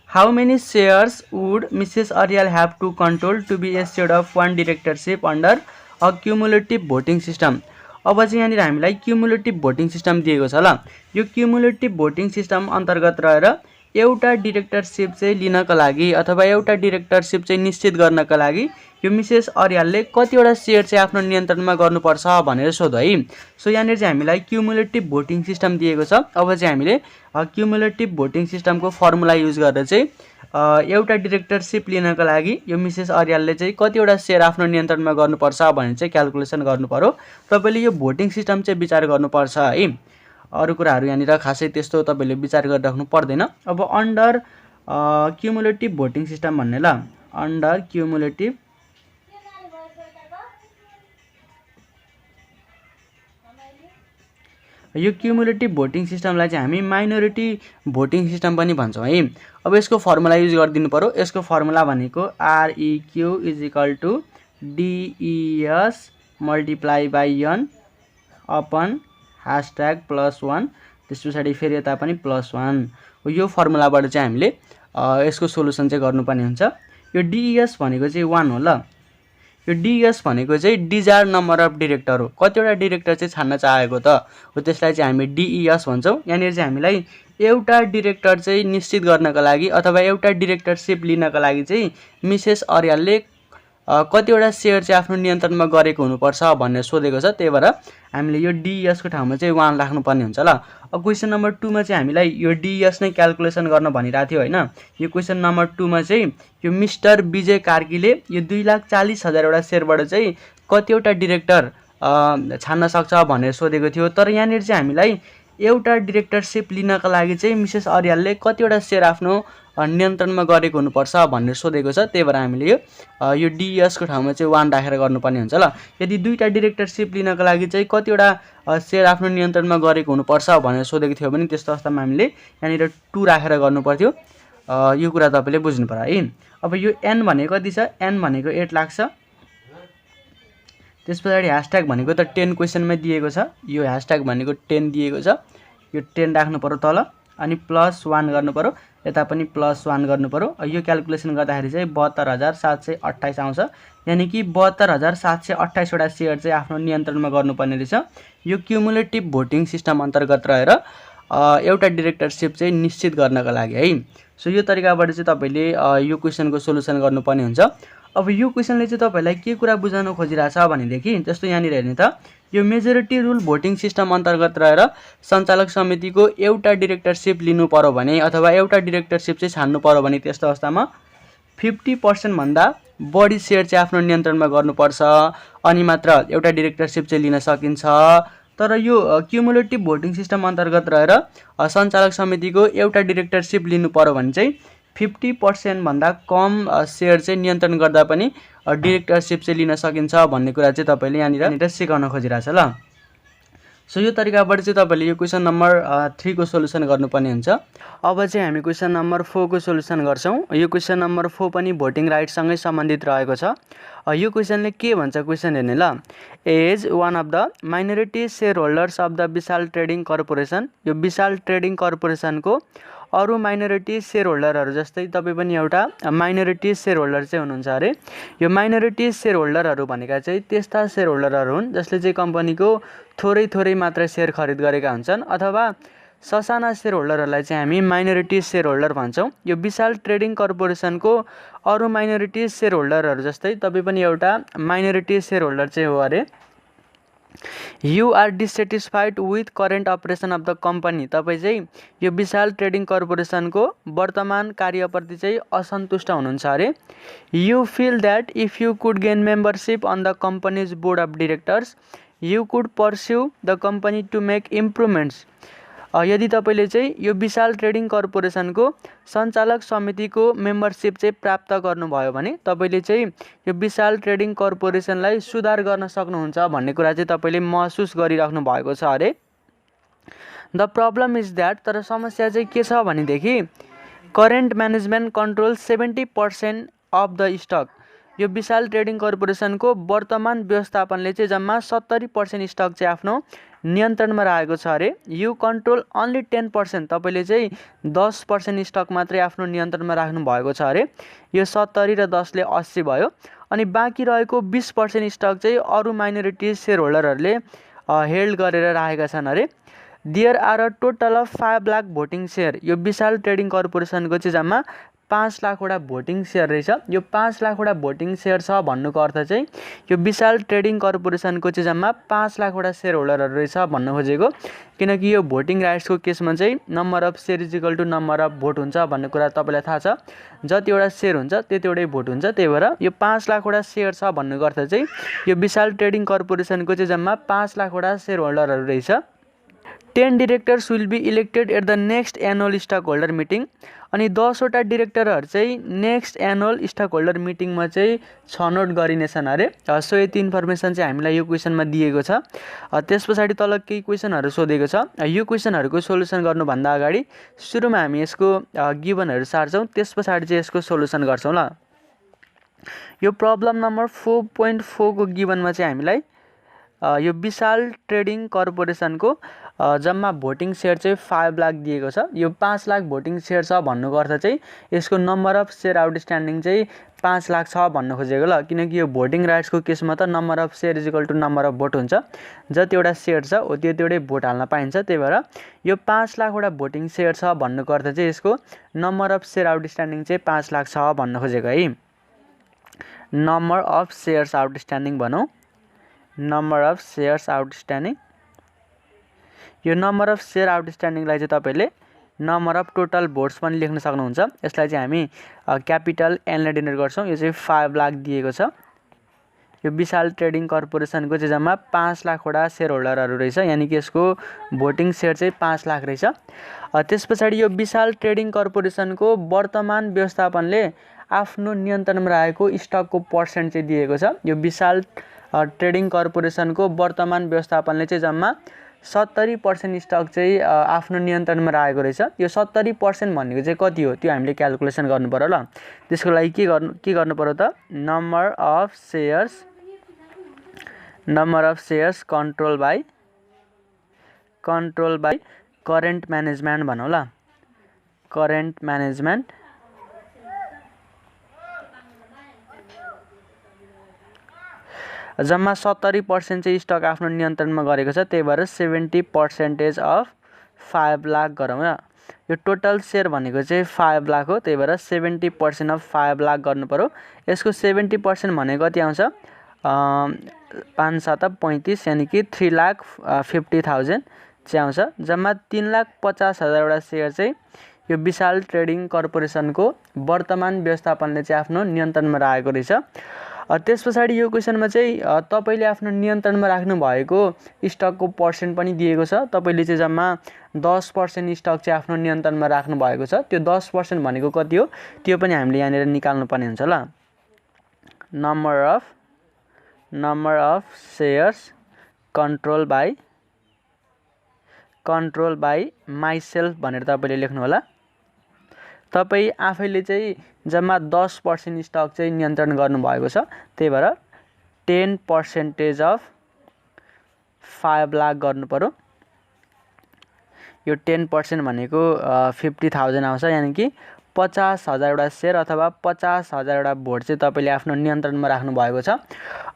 How many shares would Mrs Aryal have to control to be assured of one directorship under a cumulative voting system. अब चाहिँ यहाँनिर हामीलाई क्युमुलेटिभ भोटिङ सिस्टम दिएको छ ल। यो क्युमुलेटिभ भोटिङ सिस्टम अन्तर्गत रहेर एउटा डिरेक्टरसिप चाहिँ लिनका लागि अथवा एउटा डिरेक्टरसिप चाहिँ निश्चित गर्नका लागि यो मिसेस अर्यालले कतिवटा सेयर चाहिँ आफ्नो नियन्त्रणमा गर्नुपर्छ भनेर सोध्यो है। सो यहाँनिर चाहिँ हामीलाई क्युमुलेटिभ भोटिङ सिस्टम दिएको छ। अब चाहिँ हामीले क्युमुलेटिभ भोटिङ सिस्टमको फर्मुला युज गरेर चाहिँ एउटा डिरेक्टरसिप लिनका लागि यो मिसेस अर्यालले चाहिँ कतिवटा सेयर आफ्नो नियन्त्रणमा गर्नुपर्छ भनेर चाहिँ क्याल्कुलेसन गर्नु पर्यो। तपाईँले यो भोटिङ सिस्टम चाहिँ विचार गर्नुपर्छ है। अरू कुराहरू यहाँनिर खासै त्यस्तो तपाईँले विचार गरिराख्नु पर्दैन। अब अन्डर क्युमुलेटिभ भोटिङ सिस्टम भन्ने ल। अन्डर क्युमुलेटिभ यो क्युमुलेटिभ भोटिङ सिस्टमलाई चाहिँ हामी माइनोरिटी भोटिङ सिस्टम पनि भन्छौँ है। अब यसको फर्मुला युज गरिदिनु पर्यो। यसको फर्मुला भनेको आरइक्यू = डिइएस मल्टिप्लाई बाई एन अपन #+1। त्यस पछाडि फेरि यता पनि +1 हो। यो फर्मुलाबाट चाहिँ हामीले यसको सोलुसन चाहिँ गर्नुपर्ने हुन्छ। यो डिइएस भनेको चाहिँ 1 हो ल। यो डिइएस भनेको चाहिँ डिजायर नम्बर अफ डिरेक्टर हो। कतिवटा डिरेक्टर चाहिँ छान्न चाहेको त हो त्यसलाई चाहिँ हामी डिइएस भन्छौँ। यहाँनिर चाहिँ हामीलाई एउटा डिरेक्टर चाहिँ निश्चित गर्नका लागि अथवा एउटा डिरेक्टरसिप लिनका लागि चाहिँ मिसेस अर्यालले कतिवटा सेयर चाहिँ आफ्नो नियन्त्रणमा गरेको हुनुपर्छ भनेर सोधेको छ। त्यही भएर हामीले यो डिइएसको ठाउँमा चाहिँ 1 राख्नुपर्ने हुन्छ ल। अब क्वेसन नम्बर 2 मा चाहिँ हामीलाई यो डिइएस नै क्याल्कुलेसन गर्न भनिरहेको थियो होइन। यो क्वेसन नम्बर 2 मा चाहिँ यो मिस्टर विजय कार्कीले यो 2,40,000 वटा सेयरबाट चाहिँ कतिवटा डिरेक्टर छान्न सक्छ भनेर सोधेको थियो। तर यहाँनिर चाहिँ हामीलाई एउटा डिरेक्टरसिप लिनका लागि चाहिँ मिसेस अर्यालले कतिवटा सेयर आफ्नो नियन्त्रणमा गरेको हुनुपर्छ भनेर सोधेको छ। त्यही भएर हामीले यो डिइएसको ठाउँमा चाहिँ 1 राखेर गर्नुपर्ने हुन्छ ल। यदि दुईवटा डिरेक्टरसिप लिनका लागि चाहिँ कतिवटा सेयर आफ्नो नियन्त्रणमा गरेको हुनुपर्छ भनेर सोधेको थियो भने त्यस्तो अवस्थामा हामीले यहाँनिर 2 राखेर गर्नुपर्थ्यो। यो कुरा तपाईँले बुझ्नु पर्यो है। अब यो एन भनेको कति छ? एन भनेको 8 लाख छ। त्यस पछाडि ह्यासट्याग भनेको त 10 क्वेसनमै दिएको छ। यो ह्यासट्याग भनेको 10 दिएको छ। यो 10 राख्नु पर्यो तल अनि +1 गर्नु पर्यो। यता पनि +1 गर्नु पर्यो। यो क्याल्कुलेसन गर्दाखेरि चाहिँ 72,728 आउँछ। यानि कि 72,728 वटा सेयर चाहिँ आफ्नो नियन्त्रणमा गर्नुपर्ने रहेछ यो क्युमुलेटिभ भोटिङ सिस्टम अन्तर्गत रहेर एउटा डिरेक्टरसिप चाहिँ निश्चित गर्नका लागि है। सो यो तरिकाबाट चाहिँ तपाईँले यो क्वेसनको सोलुसन गर्नुपर्ने हुन्छ। अब यो क्वेसनले चाहिँ तपाईलाई के कुरा बुझाउन खोजिरहेछ भनेदेखि जस्तो यहाँनिर हेर्ने त यो मेजोरिटी रुल भोटिङ सिस्टम अन्तर्गत रहेर सञ्चालक समितिको एउटा डिरेक्टरसिप लिनु पर्यो भने अथवा एउटा डिरेक्टरसिप चाहिँ छान्नु पर्यो भने त्यस्तो अवस्थामा 50% भन्दा बढी सेयर चाहिँ आफ्नो नियन्त्रणमा गर्नुपर्छ अनि मात्र एउटा डिरेक्टरसिप चाहिँ लिन सकिन्छ। तर यो क्युमुलेटिभ भोटिङ सिस्टम अन्तर्गत रहेर सञ्चालक समितिको एउटा डिरेक्टरसिप लिनु पर्यो भने चाहिँ 50% भन्दा कम सेयर चाहिँ नियन्त्रण गर्दा पनि डिरेक्टरसिप चाहिँ लिन सकिन्छ भन्ने कुरा चाहिँ तपाईले यहाँनिर सिकाउन खोजिरहेछ ल। सो यो तरिकाबाट चाहिँ तपाईले यो क्वेसन नम्बर 3 को सोलुसन गर्नुपर्ने हुन्छ। अब चाहिँ हामी क्वेसन नम्बर 4 को सोलुसन गर्छौं। यो क्वेसन नम्बर 4 पनि भोटिङ राइट सँगै सम्बन्धित रहेको छ। यो क्वेसनले के भन्छ क्वेसन हेर्ने ल। As one of the minority share holders of the Vishal trading corporation, यो विशाल ट्रेडिङ कर्पोरेसनको अरु माइनोरिटी शेयर होल्डरहरु जस्तै तपाईं पनि एउटा माइनोरिटी शेयर होल्डर चाहिँ हुनुहुन्छ अरे। यो माइनोरिटी शेयर होल्डरहरु भनेका चाहिँ त्यस्ता शेयर होल्डरहरु हुन् जसले चाहिँ कम्पनीको थोरै मात्र शेयर खरिद गरेका हुन्छन् अथवा ससाना शेयर होल्डरहरुलाई चाहिँ हामी माइनोरिटी शेयर होल्डर भन्छौं। यो विशाल ट्रेडिङ कर्पोरेसनको अरु माइनोरिटी शेयर होल्डरहरु जस्तै तपाईं पनि एउटा माइनोरिटी शेयर होल्डर चाहिँ हो अरे। You are dissatisfied with current operation of the company, तपाईं चाहिँ यो विशाल ट्रेडिङ कर्पोरेसनको वर्तमान कार्यप्रति चाहिँ असन्तुष्ट हुनुहुन्छ अरे। You feel that if you could gain membership on the company's board of directors you could pursue the company to make improvements, यदि तपाईले चाहिँ यो विशाल ट्रेडिङ कर्पोरेसनको सञ्चालक समितिको मेम्बरशिप चाहिँ प्राप्त गर्नुभयो भने तपाईले चाहिँ यो विशाल ट्रेडिङ कर्पोरेसनलाई सुधार गर्न सक्नुहुन्छ भन्ने कुरा चाहिँ तपाईले महसुस गरिराख्नु भएको छ अरे। द प्रब्लम इज दैट, तर समस्या चाहिँ के छ भनेदेखि current management control 70% of the stock, यो विशाल ट्रेडिङ कर्पोरेसनको वर्तमान व्यवस्थापनले चाहिँ जम्मा 70% स्टक चाहिँ आफ्नो नियन्त्रणमा राखेको छ अरे। यू कन्ट्रोल ओन्ली 10%, तपाईले चाहिँ 10% स्टक मात्रै आफ्नो नियन्त्रणमा राख्नु भएको छ अरे। यो 70 र 10 ले 80 भयो अनि बाँकी रहेको 20% स्टक चाहिँ अरु माइनोरिटी शेयर होल्डरहरुले हेल्ड गरेर राखेका छन् अरे। There are a total of 5 lakh voting share, यो विशाल ट्रेडिङ कर्पोरेसनको चाहिँ जम्मा 5 लाखवटा भोटिङ शेयर रहेछ। यो 5 लाखवटा भोटिङ शेयर छ भन्नुको अर्थ चाहिँ यो विशाल ट्रेडिङ कर्पोरेसनको चाहिँ जम्मा 5 लाखवटा शेयर होल्डरहरु रहेछ भन्न खोजेको, किनकि यो भोटिङ राइट्सको केसमा चाहिँ number of share is equal to number of vote हुन्छ भन्ने कुरा तपाईलाई थाहा छ। जतिवटा शेयर हुन्छ त्यतिवटै भोट हुन्छ, त्यही भएर यो 5 लाखवटा शेयर छ भन्नुको अर्थ चाहिँ यो विशाल ट्रेडिङ कर्पोरेसनको चाहिँ जम्मा 5 लाखवटा शेयर होल्डरहरु रहेछ। 10 directors will be elected at the next annual stockholder meeting, अनि 10 वटा डिरेक्टरहरु चाहिँ नेक्स्ट एनुअल स्टकहोल्डर मिटिङमा चाहिँ छनौट गरिनेछन् अरे। सो यति इन्फर्मेसन चाहिँ हामीलाई यो क्वेसनमा दिएको छ। त्यसपछि तल केही क्वेसनहरु सोधेको छ। यो क्वेसनहरुको सोलुसन गर्नुभन्दा अगाडि सुरुमा हामी यसको गिभनहरु सार्छौं, त्यसपछि चाहिँ यसको सोलुसन गर्छौं ल। यो प्रब्लम नम्बर 4.4 को गिभनमा चाहिँ हामीलाई यो विशाल ट्रेडिङ कर्पोरेसनको जम्मा भोटिङ शेयर चाहिँ 5 लाख दिएको छ। यो 5 लाख भोटिङ शेयर छ भन्नुको अर्थ चाहिँ यसको नम्बर अफ शेयर आउटस्ट्यान्डिङ चाहिँ 5 लाख छ भन्न खोजेको ल, किनकि यो भोटिङ राइट्सको केसमा त number of share is equal to number of vote हुन्छ। जतिवटा शेयर छ हो त्यतिवटै भोट हाल्न पाइन्छ, त्यही भएर यो 5 लाखवटा भोटिङ शेयर छ भन्नुको अर्थ चाहिँ यसको नम्बर अफ शेयर आउटस्ट्यान्डिङ चाहिँ 5 लाख छ भन्न खोजेको है। नम्बर अफ शेयर्स आउटस्ट्यान्डिङ भनौं, नम्बर अफ शेयर्स आउटस्ट्यान्डिङ। यो नम्बर अफ शेयर आउटस्ट्यान्डिङलाई चाहिँ तपाईले नम्बर अफ टोटल भोट्स पनि लेख्न सक्नुहुन्छ। यसलाई चाहिँ हामी क्यापिटल एन ले डिनोट गर्छौं। यो चाहिँ 5 लाख दिएको छ। यो विशाल ट्रेडिङ कर्पोरेसनको चाहिँ जम्मा 5 लाखवटा शेयर होल्डरहरु रहेछ, यानी कि यसको भोटिङ शेयर चाहिँ 5 लाख रहेछ। त्यसपछि यो विशाल ट्रेडिङ कर्पोरेसनको वर्तमान व्यवस्थापनले आफ्नो नियन्त्रणमा राखेको स्टकको पर्सेन्ट चाहिँ दिएको छ। यो विशाल ट्रेडिङ कर्पोरेसनको वर्तमान व्यवस्थापनले चाहिँ जम्मा 70% स्टक चाहिँ आफ्नो नियन्त्रणमा राखेको रहेछ। यो 70% भनेको चाहिँ कति हो त्यो हामीले क्याल्कुलेसन गर्नु पर्यो ल। त्यसको लागि के गर्नु पर्यो त, number of shares control by current management भनौं ल। करेन्ट म्यानेजमेन्ट जम्मा 70% चाहिँ स्टक आफ्नो नियन्त्रणमा गरेको छ, त्यही भएर 70% अफ 5 लाख गरौँ न। यो टोटल शेयर भनेको चाहिँ 5 लाख हो, त्यही भएर 70% अफ 5 लाख गर्नु पर्यो। यसको 70% भनेको कति आउँछ, 5 7 35 यानि कि 3,50,000 चाहिँ आउँछ। जम्मा 3,50,000 सेयर चाहिँ यो विशाल ट्रेडिङ कर्पोरेसनको वर्तमान व्यवस्थापनले चाहिँ आफ्नो नियन्त्रणमा राखेको रहेछ। त्यस पछाडि यो क्वेसनमा चाहिँ तपाईले आफ्नो नियन्त्रणमा राख्नु भएको स्टकको पर्सेन्ट पनि दिएको छ। तपाईले चाहिँ जम्मा 10% स्टक चाहिँ आफ्नो नियन्त्रणमा राख्नु भएको छ। त्यो 10% भनेको कति हो त्यो पनि हामीले यहाँनिर निकाल्नु पर्ने हुन्छ ल। Number of shares control by myself भनेर तपाईले लेख्नु होला। तपाई आफैले चाहिँ जम्मा 10% स्टक चाहिँ नियन्त्रण गर्नुभएको छ, त्यही भएर 10% अफ 5 लाख गर्नु पर्यो। यो 10% भनेको 50,000 आउँछ, यानि कि 50,000 सेयर अथवा 50,000 भोट चाहिँ तपाईले आफ्नो नियन्त्रणमा राख्नु भएको छ।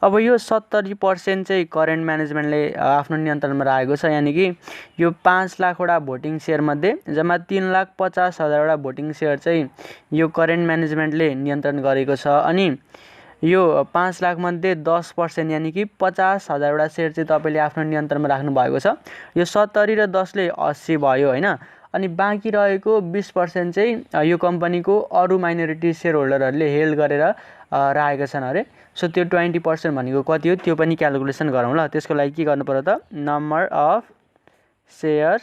अब यो 70% चाहिँ करेन्ट म्यानेजमेन्टले आफ्नो नियन्त्रणमा राखेको छ, यानि कि यो 5 लाखवटा भोटिङ सेयर मध्ये जम्मा 3,50,000 भोटिङ सेयर चाहिँ यो करेन्ट म्यानेजमेन्टले नियन्त्रण गरेको छ। अनि यो 5 लाख मध्ये 10% यानि कि 50,000 सेयर चाहिँ तपाईले आफ्नो नियन्त्रणमा राख्नु भएको छ। यो 70 र 10 ले 80 भयो हैन। अनि बाँकी रहेको 20% चाहिँ यो कम्पनीको अरु माइनोरिटी सेयर होल्डरहरूले हेल्ड गरेर राखेका छन् अरे। सो त्यो 20% भनेको कति हो त्यो पनि क्याल्कुलेसन गरौँ ल। त्यसको लागि के गर्नु पर्यो त, number of shares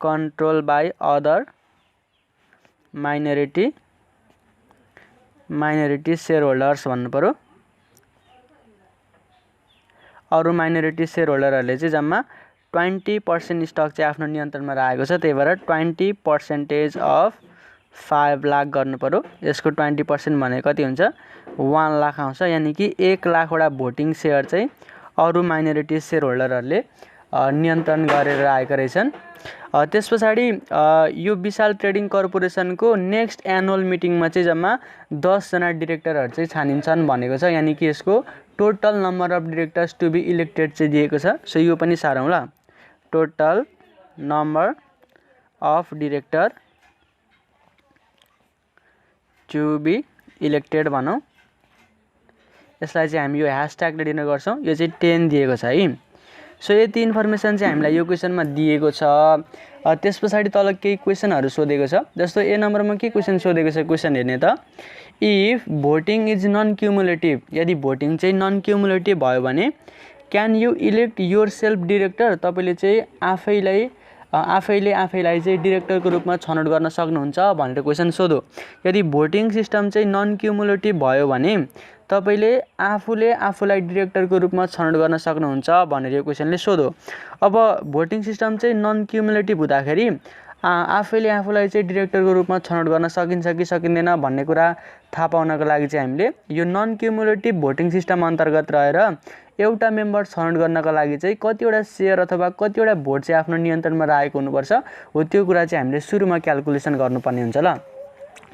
control by other minority share holders भन्नु पर्यो। अरु माइनोरिटी सेयर होल्डरहरूले चाहिँ जम्मा 20% स्टक चाहिँ आफ्नो नियन्त्रणमा राखेको छ, त्यही भएर 20% अफ 5 लाख गर्नु पर्यो। यसको 20% भनेको कति हुन्छ, 1 लाख आउँछ, यानि कि 1 लाखवटा भोटिङ सेयर चाहिँ अरु माइनोरिटी सेयर होल्डरहरूले नियन्त्रण गरेर राखेका रहेछन्। त्यस पछाडि यो विशाल ट्रेडिङ कर्पोरेसनको नेक्स्ट एनुअल मिटिङमा चाहिँ जम्मा 10 जना डिरेक्टरहरू चाहिँ छानिन्छन् भनेको छ, यानि कि यसको total number of directors to be elected चाहिँ दिएको छ। सो यो पनि सारौँ ल, total number of director to be elected भनौँ। यसलाई चाहिँ हामी यो ह्यासट्यागले दिने गर्छौँ। यो चाहिँ 10 दिएको छ है। सो यति इन्फर्मेसन चाहिँ हामीलाई यो क्वेसनमा दिएको छ। त्यस पछाडि तल केही क्वेसनहरू सोधेको छ। जस्तो ए नम्बरमा के क्वेसन सोधेको छ, क्वेसन हेर्ने त, if voting is non cumulative, यदि भोटिङ चाहिँ नन क्युमुलेटिभ भयो भने can you elect yourself director, तपाईले चाहिँ आफैलाई चाहिँ डिरेक्टरको रूपमा छनौट गर्न सक्नुहुन्छ भनेर क्वेसन सोधो। यदि भोटिङ सिस्टम चाहिँ नन क्युमुलेटिभ भयो भने तपाईले आफूलाई डिरेक्टरको रूपमा छनौट गर्न सक्नुहुन्छ भनेर यो क्वेसनले सोधो। अब भोटिङ सिस्टम चाहिँ नन क्युमुलेटिभ हुँदाखेरि आफूलाई चाहिँ डिरेक्टरको रूपमा छनौट गर्न सकिन्छ कि सकिँदैन भन्ने कुरा थाहा पाउनको लागि चाहिँ हामीले यो नन क्युमुलेटिभ भोटिङ सिस्टम अन्तर्गत रहेर एउटा मेम्बर छनौट गर्नको लागि चाहिँ कतिवटा सेयर अथवा कतिवटा भोट चाहिँ आफ्नो नियन्त्रणमा राखेको हुनुपर्छ हो, त्यो कुरा चाहिँ हामीले सुरुमा क्याल्कुलेसन गर्नुपर्ने हुन्छ ल।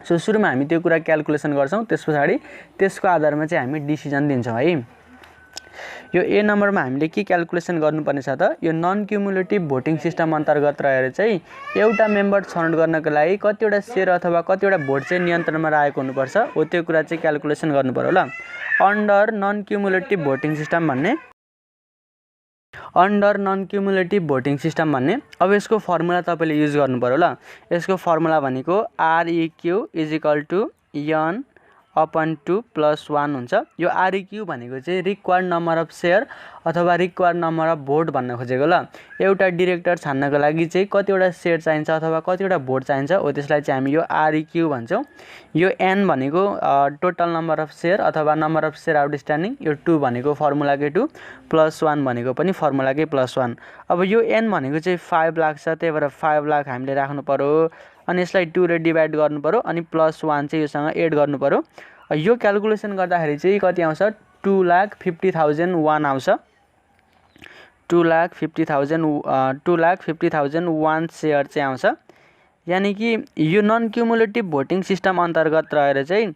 सो सुरुमा हामी त्यो कुरा क्याल्कुलेसन गर्छौँ, त्यस पछाडि त्यसको आधारमा चाहिँ हामी डिसिजन दिन्छौँ है। यो ए नम्बरमा हामीले के क्याल्कुलेसन गर्नुपर्ने छ त, यो नन क्युमुलेटिभ भोटिङ सिस्टम अन्तर्गत रहेर चाहिँ एउटा मेम्बर छनौट गर्नको लागि कतिवटा सेयर अथवा कतिवटा भोट चाहिँ नियन्त्रणमा राखेको हुनुपर्छ हो, त्यो कुरा चाहिँ क्याल्कुलेसन गर्नु पर्यो ल। Under non cumulative voting system भन्ने, अब यसको फर्मुला तपाईले युज गर्नु पर्यो ल। यसको फर्मुला भनेको REQ is equal to N upon 2 + 1 हुन्छ। यो REQ भनेको चाहिँ रिक्वायर्ड नम्बर अफ सेयर अथवा रिक्वायर्ड नम्बर अफ भोट भन्न खोजेको ल। एउटा डिरेक्टर छान्नको लागि चाहिँ कतिवटा सेयर चाहिन्छ अथवा कतिवटा भोट चाहिन्छ हो, त्यसलाई चाहिँ हामी यो REQ भन्छौँ। यो N भनेको टोटल नम्बर अफ सेयर अथवा नम्बर अफ सेयर आउटस्ट्यान्डिङ, यो 2 भनेको फर्मुलाकै 2 + 1 भनेको पनि फर्मुलाकै +1। अब यो N भनेको चाहिँ 5 लाख छ, त्यही भएर 5 लाख हामीले राख्नु पर्यो। अनि यसलाई 2 ले डिभाइड गर्नु पर्यो अनि +1 चाहिँ योसँग एड गर्नु पर्यो। यो क्याल्कुलेसन गर्दाखेरि चाहिँ कति आउँछ, 2,50,001 आउँछ। 2,50,001 सेयर चाहिँ आउँछ। यानि कि यो नन क्युमुलेटिभ भोटिङ सिस्टम अन्तर्गत रहेर चाहिँ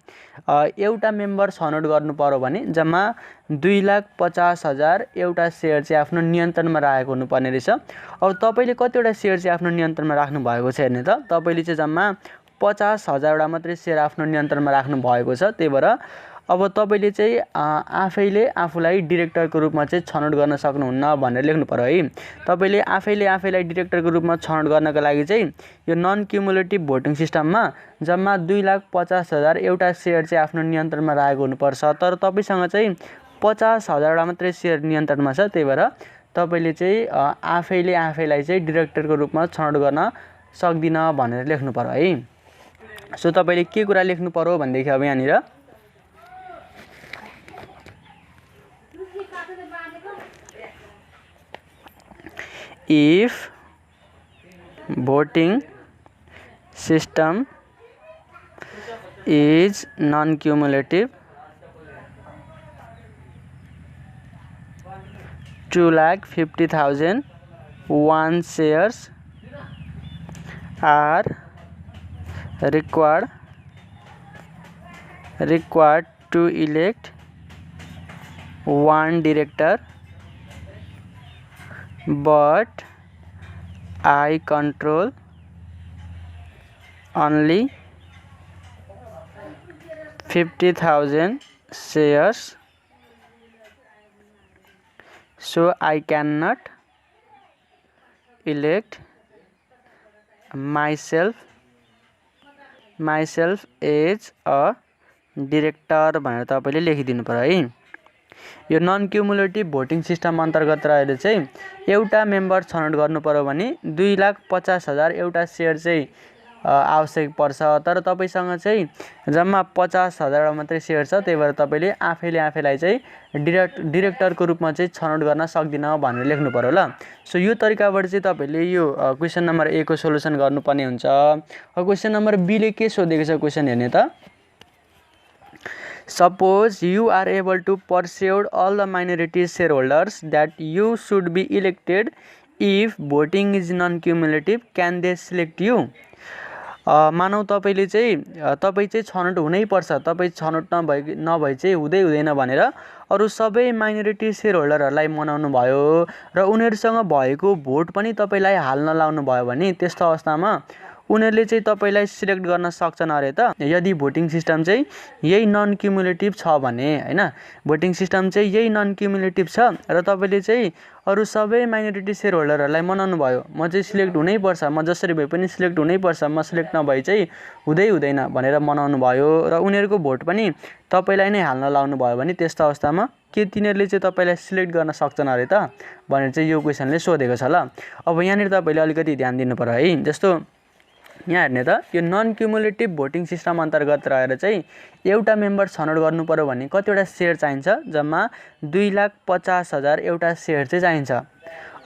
एउटा मेम्बर छनौट गर्नु पर्यो भने जम्मा 2,50,000 एउटा सेयर चाहिँ आफ्नो नियन्त्रणमा राखेको हुनुपर्ने रहेछ। अब तपाईले कतिवटा सेयर चाहिँ आफ्नो नियन्त्रणमा राख्नु भएको छ हेर्ने त, तपाईले चाहिँ जम्मा 50,000 मात्रै सेयर आफ्नो नियन्त्रणमा राख्नु भएको छ। त्यही भएर अब तपाईले चाहिँ आफैले आफूलाई डिरेक्टरको रूपमा चाहिँ छनौट गर्न सक्नुहुन्न भनेर लेख्नु पर्यो है। तपाईले आफैले आफैलाई डिरेक्टरको रूपमा छनौट गर्नका लागि चाहिँ यो नन क्युमुलेटिभ भोटिङ सिस्टममा जम्मा 2,50,000 एउटा सेयर चाहिँ आफ्नो नियन्त्रणमा राखेको हुनुपर्छ। तर तपाईसँग चाहिँ 50,000 मात्रै सेयर नियन्त्रणमा छ। त्यही भएर तपाईले चाहिँ आफैले आफैलाई चाहिँ डिरेक्टरको रूपमा छनौट गर्न सक्दिन भनेर लेख्नु पर्यो है। सो तपाईले के कुरा लेख्नु पर्यो भन्देखि अब यहाँनिर if voting system is non-cumulative, 2,50,000 one shares are required to elect one director, but I control only 50,000 shares, so I cannot elect myself as a director भनेर तपाईले लेखिदिनु पर्यो है। यो नन क्युमुलेटिभ भोटिङ सिस्टम अन्तर्गत रहेर चाहिँ एउटा मेम्बर छनौट गर्नु पर्यो भने 2,50,000 एउटा सेयर चाहिँ आवश्यक पर्छ। तर तपाईसँग चाहिँ जम्मा 50,000 मात्रै सेयर छ। त्यही भएर तपाईले आफैले आफैलाई चाहिँ डिरेक्टरको रूपमा चाहिँ छनौट गर्न सक्दिन भनेर लेख्नु पर्यो ल। सो यो तरिकाबाट चाहिँ तपाईले यो क्वेशन नम्बर ए को सोलुसन गर्नुपर्ने हुन्छ। क्वेशन नम्बर बी ले के सोधेको छ क्वेशन हेर्ने त। Suppose you are able to persuade all the minority shareholders that you should be elected if voting is non-cumulative, can they select you? मानौ तपाईले चाहिँ तपाई चाहिँ छनौट हुनै पर्छ, तपाई छनौट नभई चाहिँ हुँदैन भनेर अरु सबै माइनोरिटी शेयरहोल्डरहरुलाई मनाउनु भयो र उनीहरुसँग भएको भोट पनि तपाईलाई हाल्न लाउनु भयो भने त्यस्तो अवस्थामा उनीहरुले चाहिँ तपाईलाई सिलेक्ट गर्न सक्छन् अरे त। यदि भोटिङ सिस्टम चाहिँ यही नन क्युमुलेटिभ छ भने हैन, भोटिङ सिस्टम चाहिँ यही नन क्युमुलेटिभ छ र तपाईले चाहिँ अरु सबै माइनोरिटी शेयरहोल्डरहरुलाई मनाउनु भयो, म चाहिँ सिलेक्ट हुनै पर्छ, म जसरी भए पनि सिलेक्ट हुनै पर्छ, म सिलेक्ट नभई चाहिँ हुँदैन भनेर मनाउनु भयो र उनीहरुको भोट पनि तपाईलाई नै हाल्न लाउनु भयो भने त्यस्तो अवस्थामा के तिनीहरुले चाहिँ तपाईलाई सिलेक्ट गर्न सक्छन् अरे त भनेर चाहिँ यो क्वेशनले सोधेको छ ल। अब यहाँनिर तपाईले अलिकति ध्यान दिनु पर्यो है। जस्तो यहाँ हेर्ने त यो नन क्युमुलेटिभ भोटिङ सिस्टम अन्तर्गत रहेर चाहिँ एउटा मेम्बर छनौट गर्नु पर्यो भने कतिवटा सेयर चाहिन्छ, जम्मा 2,50,000 एउटा सेयर चाहिँ चाहिन्छ।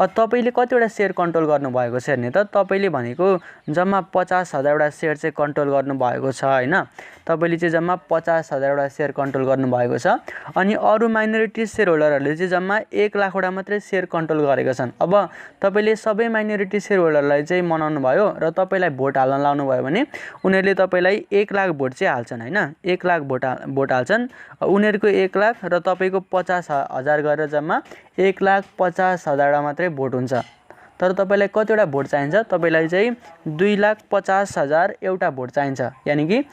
तपाईले कतिवटा सेयर कन्ट्रोल गर्नु भएको छ हेर्ने त। तपाईले भनेको जम्मा 50,000 वटा सेयर चाहिँ कन्ट्रोल गर्नु भएको छ हैन। तपाईले चाहिँ जम्मा 50,000 वटा सेयर कन्ट्रोल गर्नु भएको छ अनि अरु माइनोरिटी शेयरहोल्डरहरुले चाहिँ जम्मा 1,00,000 वटा मात्रै सेयर कन्ट्रोल गरेका छन्। अब तपाईले सबै माइनोरिटी शेयरहोल्डरलाई चाहिँ मनाउनु भयो र तपाईलाई भोट हाल्न लाउनु भयो भने उनीहरुले तपाईलाई 1,00,000 भोट चाहिँ हाल्छन् हैन, 1,00,000 भोट हाल्छन्। उनीहरुको 1,00,000 र तपाईको 50,000 गरेर जम्मा 1,50,000 मात्रै भोट हुन्छ। तर तपाईलाई कतिवटा भोट चाहिन्छ, तपाईलाई चाहिँ 2,50,000 एउटा भोट चाहिन्छ। यानी कि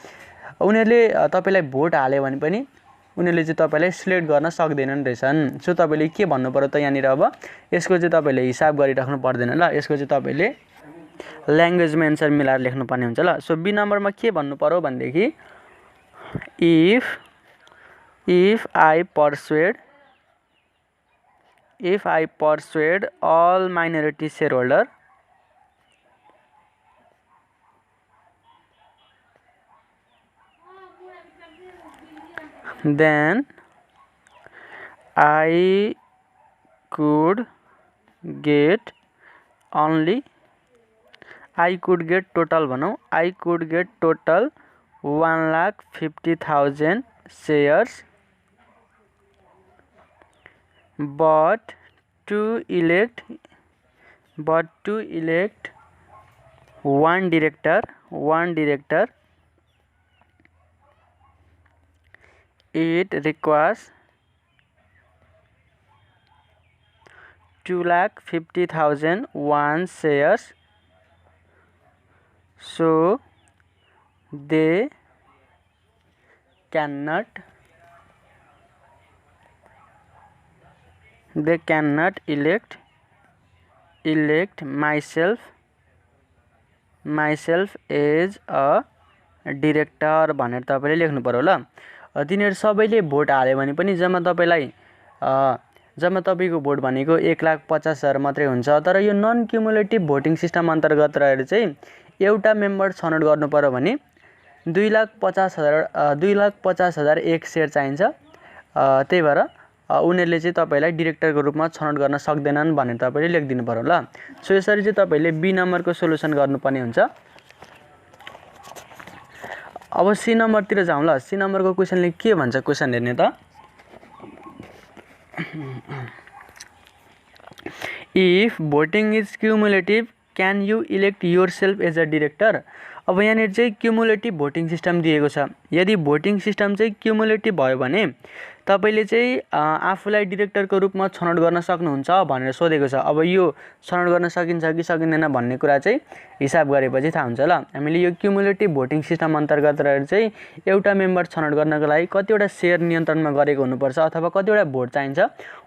उनीहरुले तपाईलाई भोट हाल्यो भने पनि उनीहरुले चाहिँ तपाईलाई सिलेक्ट गर्न सक्दैनन् रहेछन्। सो तपाईले के भन्नु पर्यो त यहाँनिर। अब यसको चाहिँ तपाईले हिसाब गरिराख्नु पर्दैन ल, यसको चाहिँ तपाईले ल्याङ्ग्वेजमा एन्सर मिलाएर लेख्नु पर्ने हुन्छ ल। सो बी नम्बरमा के भन्नु पर्यो भन्देखि if I persuade all minority shareholder, then I could get total भनौं, I could get total 1,50,000 shares, but to elect one director it requires 2,50,000 one shares, so they cannot elect myself as a director भनेर तपाईले लेख्नु पर्यो ल। तिनीहरु सबैले vote हाल्यो भने पनि जम्मा तपाईको भोट भनेको 1,50,000 मात्रै हुन्छ। तर यो नन क्युमुलेटिभ भोटिङ सिस्टम अन्तर्गत रहेर चाहिँ एउटा मेम्बर छनौट गर्नु पर्यो भने 2,50,000 एक शेयर चाहिन्छ। त्यही भएर उनीहरुले चाहिँ तपाईलाई डाइरेक्टरको रूपमा छनौट गर्न सक्दैनन् भनेर तपाईले लेखिदिनु पर्यो ल। सो यसरी चाहिँ तपाईले बी नम्बरको सोलुसन गर्नुपर्ने हुन्छ। अब सी नम्बरतिर जाउँ ल। सी नम्बरको क्वेशनले के भन्छ क्वेशन हेर्ने त। If voting is cumulative, can you elect yourself as a director? अब यहाँनिर चाहिँ क्युमुलेटिभ भोटिङ सिस्टम दिएको छ। यदि भोटिङ सिस्टम चाहिँ क्युमुलेटिभ भयो भने तपाईले चाहिँ आफूलाई डाइरेक्टरको रूपमा छनौट गर्न सक्नुहुन्छ भनेर सोधेको छ। अब यो छनौट गर्न सकिन्छ कि सकिँदैन भन्ने कुरा चाहिँ हिसाब गरेपछि थाहा हुन्छ ल। हामीले यो क्युमुलेटिभ भोटिङ सिस्टम अन्तर्गत रहेर चाहिँ एउटा मेम्बर छनौट गर्नको लागि कतिवटा शेयर नियन्त्रणमा गरेको हुनुपर्छ अथवा कतिवटा भोट चाहिन्छ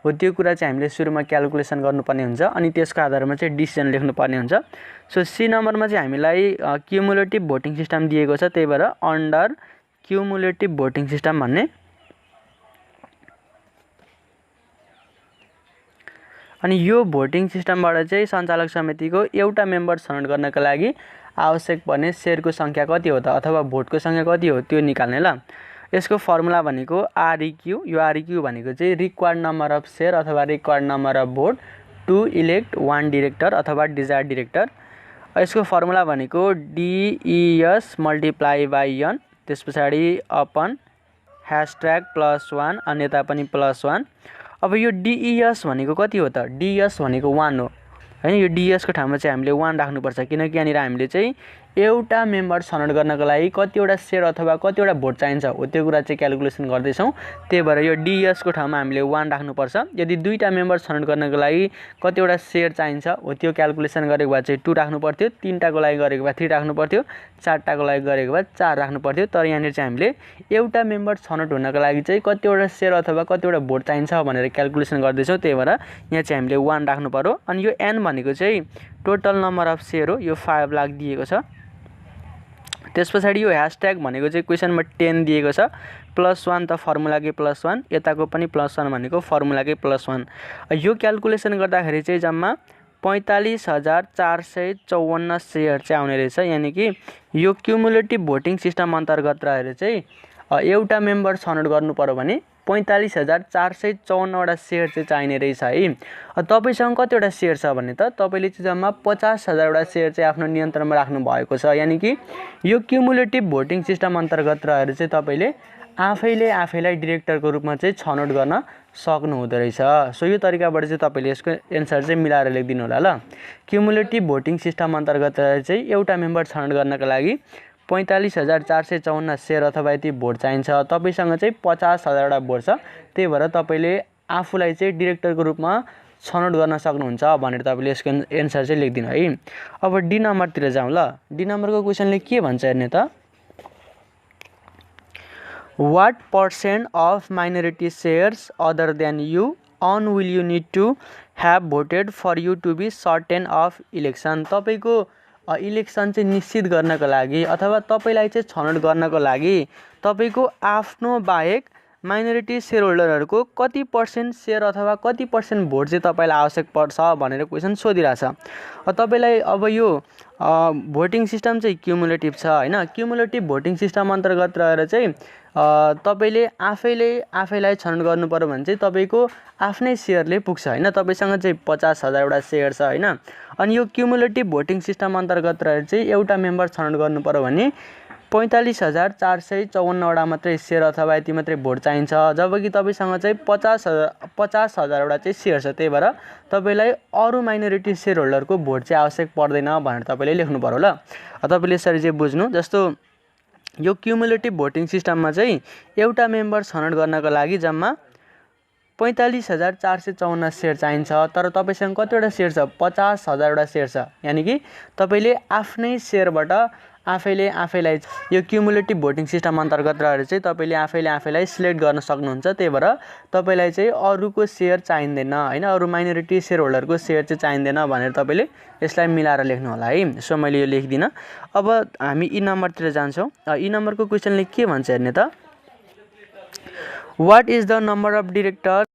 हो त्यो कुरा चाहिँ हामीले सुरुमा क्याल्कुलेसन गर्नुपर्ने हुन्छ अनि त्यसको आधारमा चाहिँ डिसिजन लेख्नुपर्ने हुन्छ। सो सी नम्बरमा चाहिँ हामीलाई क्युमुलेटिभ भोटिङ सिस्टम दिएको छ। त्यही भएर अन्डर क्युमुलेटिभ भोटिङ सिस्टम भन्ने अनि यो भोटिङ सिस्टमबाट चाहिँ सञ्चालक समितिको एउटा मेम्बर छनौट गर्नका लागि आवश्यक पर्ने शेयरको संख्या कति हो त अथवा भोटको संख्या कति हो त्यो निकाल्ने ल। यसको फर्मुला भनेको आरइक्यू। यो आरइक्यू भनेको चाहिँ रिक्वायर्ड नम्बर अफ शेयर अथवा required number of vote to elect one director अथवा डिजायर्ड डाइरेक्टर। यसको फर्मुला भनेको DES मल्टिप्लाई बाई n त्यसपछि अपन #+1 अन्यथा पनि +1। अब यो DES भनेको कति हो त। DES भनेको 1 हो हैन। यो DES को ठाउँमा चाहिँ हामीले 1 राख्नुपर्छ किनकि यहाँनिर हामीले चाहिँ एउटा मेम्बर छनौट गर्नको लागि कतिवटा शेयर अथवा कतिवटा भोट चाहिन्छ हो त्यो कुरा चाहिँ क्याल्कुलेसन गर्दै छौं। त्यही भएर यो DES को ठाउँमा हामीले 1 राख्नुपर्छ। यदि दुईटा मेम्बर छनौट गर्नको लागि कतिवटा शेयर चाहिन्छ हो त्यो क्याल्कुलेसन गरेको भए चाहिँ 2 राख्नु पर्थ्यो, 3टाको लागि गरेको भए 3 राख्नु पर्थ्यो, 4टाको लागि गरेको भए 4 राख्नु पर्थ्यो। तर यहाँनिर चाहिँ हामीले एउटा मेम्बर छनौट हुनको लागि चाहिँ कतिवटा शेयर अथवा कतिवटा भोट चाहिन्छ भनेर क्याल्कुलेसन गर्दै छौं। त्यही भएर यहाँ चाहिँ हामीले 1 राख्नु पर्यो। अनि यो n भनेको चाहिँ टोटल नम्बर अफ शेयर हो। यो 5 लाख दिएको छ। त्यसपछि यो # भनेको चाहिँ क्वेशनमा 10 दिएको छ। +1 त फर्मुलाकै +1 यताको पनि +1 भनेको फर्मुलाकै +1। यो क्याल्कुलेसन गर्दाखेरि चाहिँ जम्मा 45,454 शेयर चाहिँ आउने रहेछ। यानी कि यो क्युमुलेटिभ भोटिङ सिस्टम अन्तर्गत रहेर चाहिँ एउटा मेम्बर छनौट गर्नु पर्यो भने 45,454 वटा शेयर चाहिँ चाहिने रहेछ है। तपाईसँग कतिवटा शेयर छ भने त तपाईले चाहिँ जम्मा 50,000 वटा शेयर चाहिँ आफ्नो नियन्त्रणमा राख्नु भएको छ। यानी कि यो क्युमुलेटिभ भोटिङ सिस्टम अन्तर्गत रहेर चाहिँ तपाईले आफैलाई डाइरेक्टरको रूपमा चाहिँ छनौट गर्न सक्नु हुँदो रहेछ। सो यो तरिकाबाट चाहिँ तपाईले यसको एन्सर चाहिँ मिलाएर लेखिदिनु होला ल। क्युमुलेटिभ भोटिङ सिस्टम अन्तर्गत रहेर चाहिँ एउटा मेम्बर छनौट गर्नका लागि 45,454 शेयर अथवा यति भोट चाहिन्छ। तपाईसँग चाहिँ 50,000 वटा भोट छ। त्यही भएर तपाईले आफूलाई चाहिँ डाइरेक्टरको रूपमा छनौट गर्न सक्नुहुन्छ भनेर तपाईले यसको एन्सर चाहिँ लेखिदिनु है। अब डी नम्बरतिर जाउँ ल। डी नम्बरको क्वेशनले के भन्छ हेर्ने त। What % of minority shares other than you on will you need to have voted for you to be certain of election? तपाईको इलेक्सन चाहिँ निश्चित गर्नको लागि अथवा तपाईलाई चाहिँ छनौट गर्नको लागि तपाईको आफ्नो बाहेक माइनोरिटी शेयर होल्डरहरुको कति % शेयर अथवा कति % भोट चाहिँ तपाईलाई आवश्यक पर्छ भनेर क्वेशन सोधिरहेछ। तपाईलाई अब यो भोटिङ सिस्टम चाहिँ क्युमुलेटिभ छ हैन। क्युमुलेटिभ भोटिङ सिस्टम अन्तर्गत रहेर चाहिँ तपाईले आफैलाई छनौट गर्नु पर्यो भने चाहिँ तपाईको आफ्नै शेयरले पुग्छ हैन। तपाईसँग चाहिँ 50,000 वटा शेयर छ हैन। अनि यो क्युमुलेटिभ भोटिङ सिस्टम अन्तर्गत रहेर चाहिँ एउटा मेम्बर छनौट गर्नु पर्यो भने 45,454 वटा मात्रै शेयर अथवा यति मात्रै भोट चाहिन्छ। जबकि तपाईसँग चाहिँ 50,000 वटा चाहिँ शेयर छ। त्यही भएर तपाईलाई अरु माइनोरिटी शेयर होल्डरको भोट चाहिँ आवश्यक पर्दैन भनेर तपाईले लेख्नु पर्यो ल। तपाईले यसरी चाहिँ बुझ्नु। जस्तो यो क्युमुलेटिभ भोटिङ सिस्टममा चाहिँ एउटा मेम्बर छनौट गर्नको लागि जम्मा 45,454 शेयर चाहिन्छ। तर तपाईसँग कतिवटा शेयर छ 50,000 वटा शेयर छ। यानी कि तपाईले आफ्नै शेयरबाट आफैलाई यो क्युमुलेटिभ भोटिङ सिस्टम अन्तर्गत रहेर चाहिँ तपाईले आफैलाई सिलेक्ट गर्न सक्नुहुन्छ। त्यही भएर तपाईलाई चाहिँ अरूको शेयर चाहिँदैन हैन, अरू माइनोरिटी शेयर होल्डरको शेयर चाहिँ चाहिँदैन भनेर तपाईले यसलाई मिलाएर लेख्नु होला है। सो मैले यो लेख्दिन। अब हामी ई नम्बरतिर जान्छौँ। ई नम्बरको क्वेशनले के भन्छ हेर्ने त, what is the number of director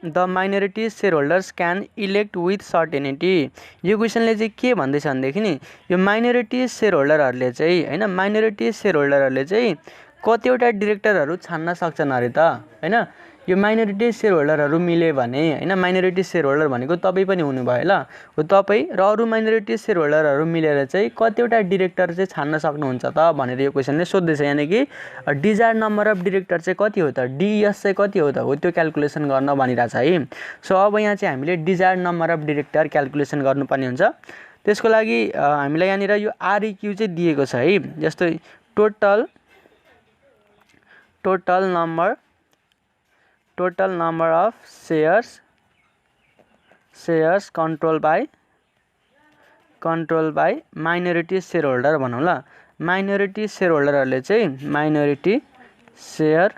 the minority share holders can elect with certainty. यो क्वेशनले चाहिँ के भन्दैछ भनेदेखि नि यो माइनोरिटी शेयर होल्डरहरूले चाहिँ हैन, माइनोरिटी शेयर होल्डरहरूले चाहिँ कतिवटा डिरेक्टरहरू छान्न सक्छन् अरे त हैन। यो माइनोरिटी शेयर होल्डरहरू मिले भने हैन, माइनोरिटी शेयर होल्डर भनेको तपाईँ पनि हुनुभयो ल, हो तपाईँ र अरू माइनोरिटी शेयर होल्डरहरू मिलेर चाहिँ कतिवटा डिरेक्टर चाहिँ छान्न सक्नुहुन्छ त भनेर यो क्वेशनले सोध्दैछ। यानी कि डिजायर्ड नम्बर अफ डिरेक्टर चाहिँ कति हो त, डिइएस चाहिँ कति हो त, हो त्यो क्याल्कुलेसन गर्न भनिरहेछ है। सो अब यहाँ चाहिँ हामीले desired number of director calculation गर्नुपर्ने हुन्छ। त्यसको लागि हामीलाई यहाँनिर यो आरइक्यू चाहिँ दिएको छ है। जस्तो total number of shares control by minority share holder भनौँ ल। माइनोरिटी शेयर होल्डरहरूले चाहिँ माइनोरिटी शेयर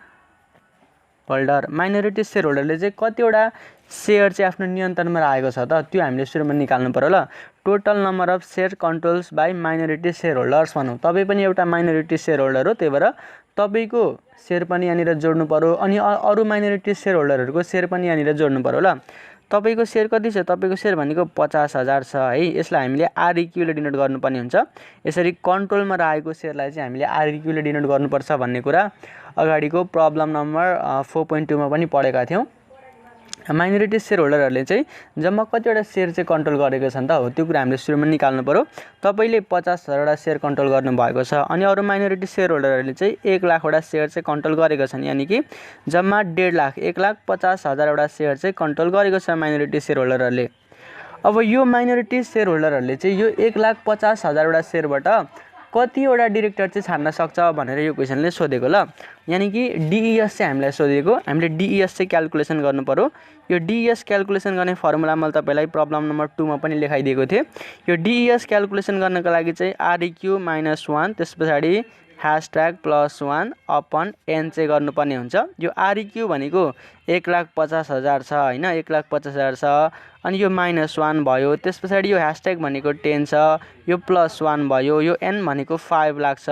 होल्डरले चाहिँ कतिवटा शेयर चाहिँ आफ्नो नियन्त्रणमा राखेको छ त, त्यो हामीले सुरुमा निकाल्नु पर्यो ल। Total number of share controls by minority share holders भनौँ। तपाईँ पनि एउटा माइनोरिटी शेयर होल्डर हो, त्यही भएर तपाईँको शेयर पनि यहाँनिर जोड्नु पर्यो अनि अरू माइनोरिटी शेयर होल्डरहरूको शेयर पनि यहाँनिर जोड्नु पर्यो ल। तपाईको शेयर कति छ, तपाईको शेयर भनेको 50,000 छ है। यसलाई हामीले आरइक्यूले डिनोट गर्नुपर्ने हुन्छ। यसरी कन्ट्रोलमा राखेको शेयरलाई चाहिँ हामीले आरइक्यूले डिनोट गर्नुपर्छ भन्ने कुरा अगाडिको प्रब्लम नम्बर 4.2 मा पनि पढेका थियौँ। माइनोरिटी शेयर होल्डरहरूले चाहिँ जम्मा कतिवटा शेयर चाहिँ कन्ट्रोल गरेको छन् त, हो त्यो कुरा हामीले सुरुमा निकाल्नु पर्यो। तपाईले 50,000वटा शेयर कन्ट्रोल गर्नुभएको छ अनि अरू माइनोरिटी शेयर होल्डरहरूले चाहिँ 1 लाखवटा शेयर चाहिँ कन्ट्रोल गरेका छन्। यानी कि जम्मा 1.5 लाख 1,50,000वटा शेयर चाहिँ कन्ट्रोल गरेको छ माइनोरिटी शेयर होल्डरहरूले। अब यो माइनोरिटी शेयर होल्डरहरूले चाहिँ यो 1,50,000वटा शेयरबाट कतिवटा डिरेक्टर चाहिँ छान्न सक्छ भनेर यो क्वेशनले सोधेको ल। यानी कि डिइएस चाहिँ हामीलाई सोधेको, हामीले डिइएस चाहिँ क्याल्कुलेसन गर्नु पर्यो। यो डिइएस क्याल्कुलेसन गर्ने फर्मुला मैले तपाईलाई प्रब्लम नम्बर 2 मा पनि लेखाइदिएको थिएँ। यो डिइएस क्याल्कुलेसन गर्नको लागि चाहिँ आरइक्यू -1 त्यसपछि #+1 अपन n चाहिँ गर्नुपर्ने हुन्छ। यो आरइक्यू भनेको 1,50,000 छ हैन, 1,50,000 छ अनि यो -1 भयो। त्यसपछि यो # भनेको 10 छ, यो +1 भयो, यो n भनेको 5 लाख छ।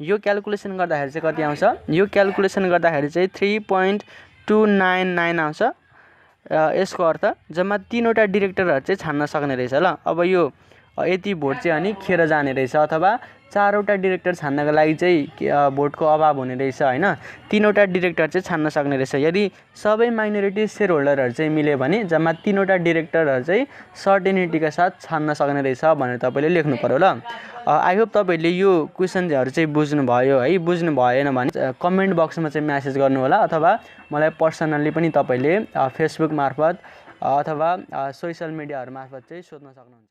यो क्याल्कुलेसन गर्दाखेरि चाहिँ कति आउँछ, यो क्याल्कुलेसन गर्दाखेरि चाहिँ 3.299 आउँछ। यसको अर्थ जम्मा 3वटा डिरेक्टरहरू चाहिँ छान्न सक्ने रहेछ ल। अब यो यति भोट चाहिँ अनि खेर जाने रहेछ अथवा 4वटा डिरेक्टर छान्नको लागि चाहिँ भोटको अभाव हुने रहेछ हैन, 3वटा डिरेक्टर चाहिँ छान्न सक्ने रहेछ। यदि सबै माइनोरिटी शेयर होल्डरहरू चाहिँ मिल्यो भने जम्मा 3वटा डिरेक्टरहरू चाहिँ सर्टेनिटीका साथ छान्न सक्ने रहेछ भनेर तपाईले लेख्नु पर्यो ल। आई होप तपाईले यो क्वेशनहरु चाहिँ बुझ्नु भयो है। बुझ्नु भएन भने कमेन्ट बक्समा चाहिँ मेसेज गर्नु होला अथवा मलाई पर्सनली पनि तपाईले फेसबुक मार्फत अथवा सोशल मिडियाहरु मार्फत चाहिँ सोध्न सक्नुहुन्छ।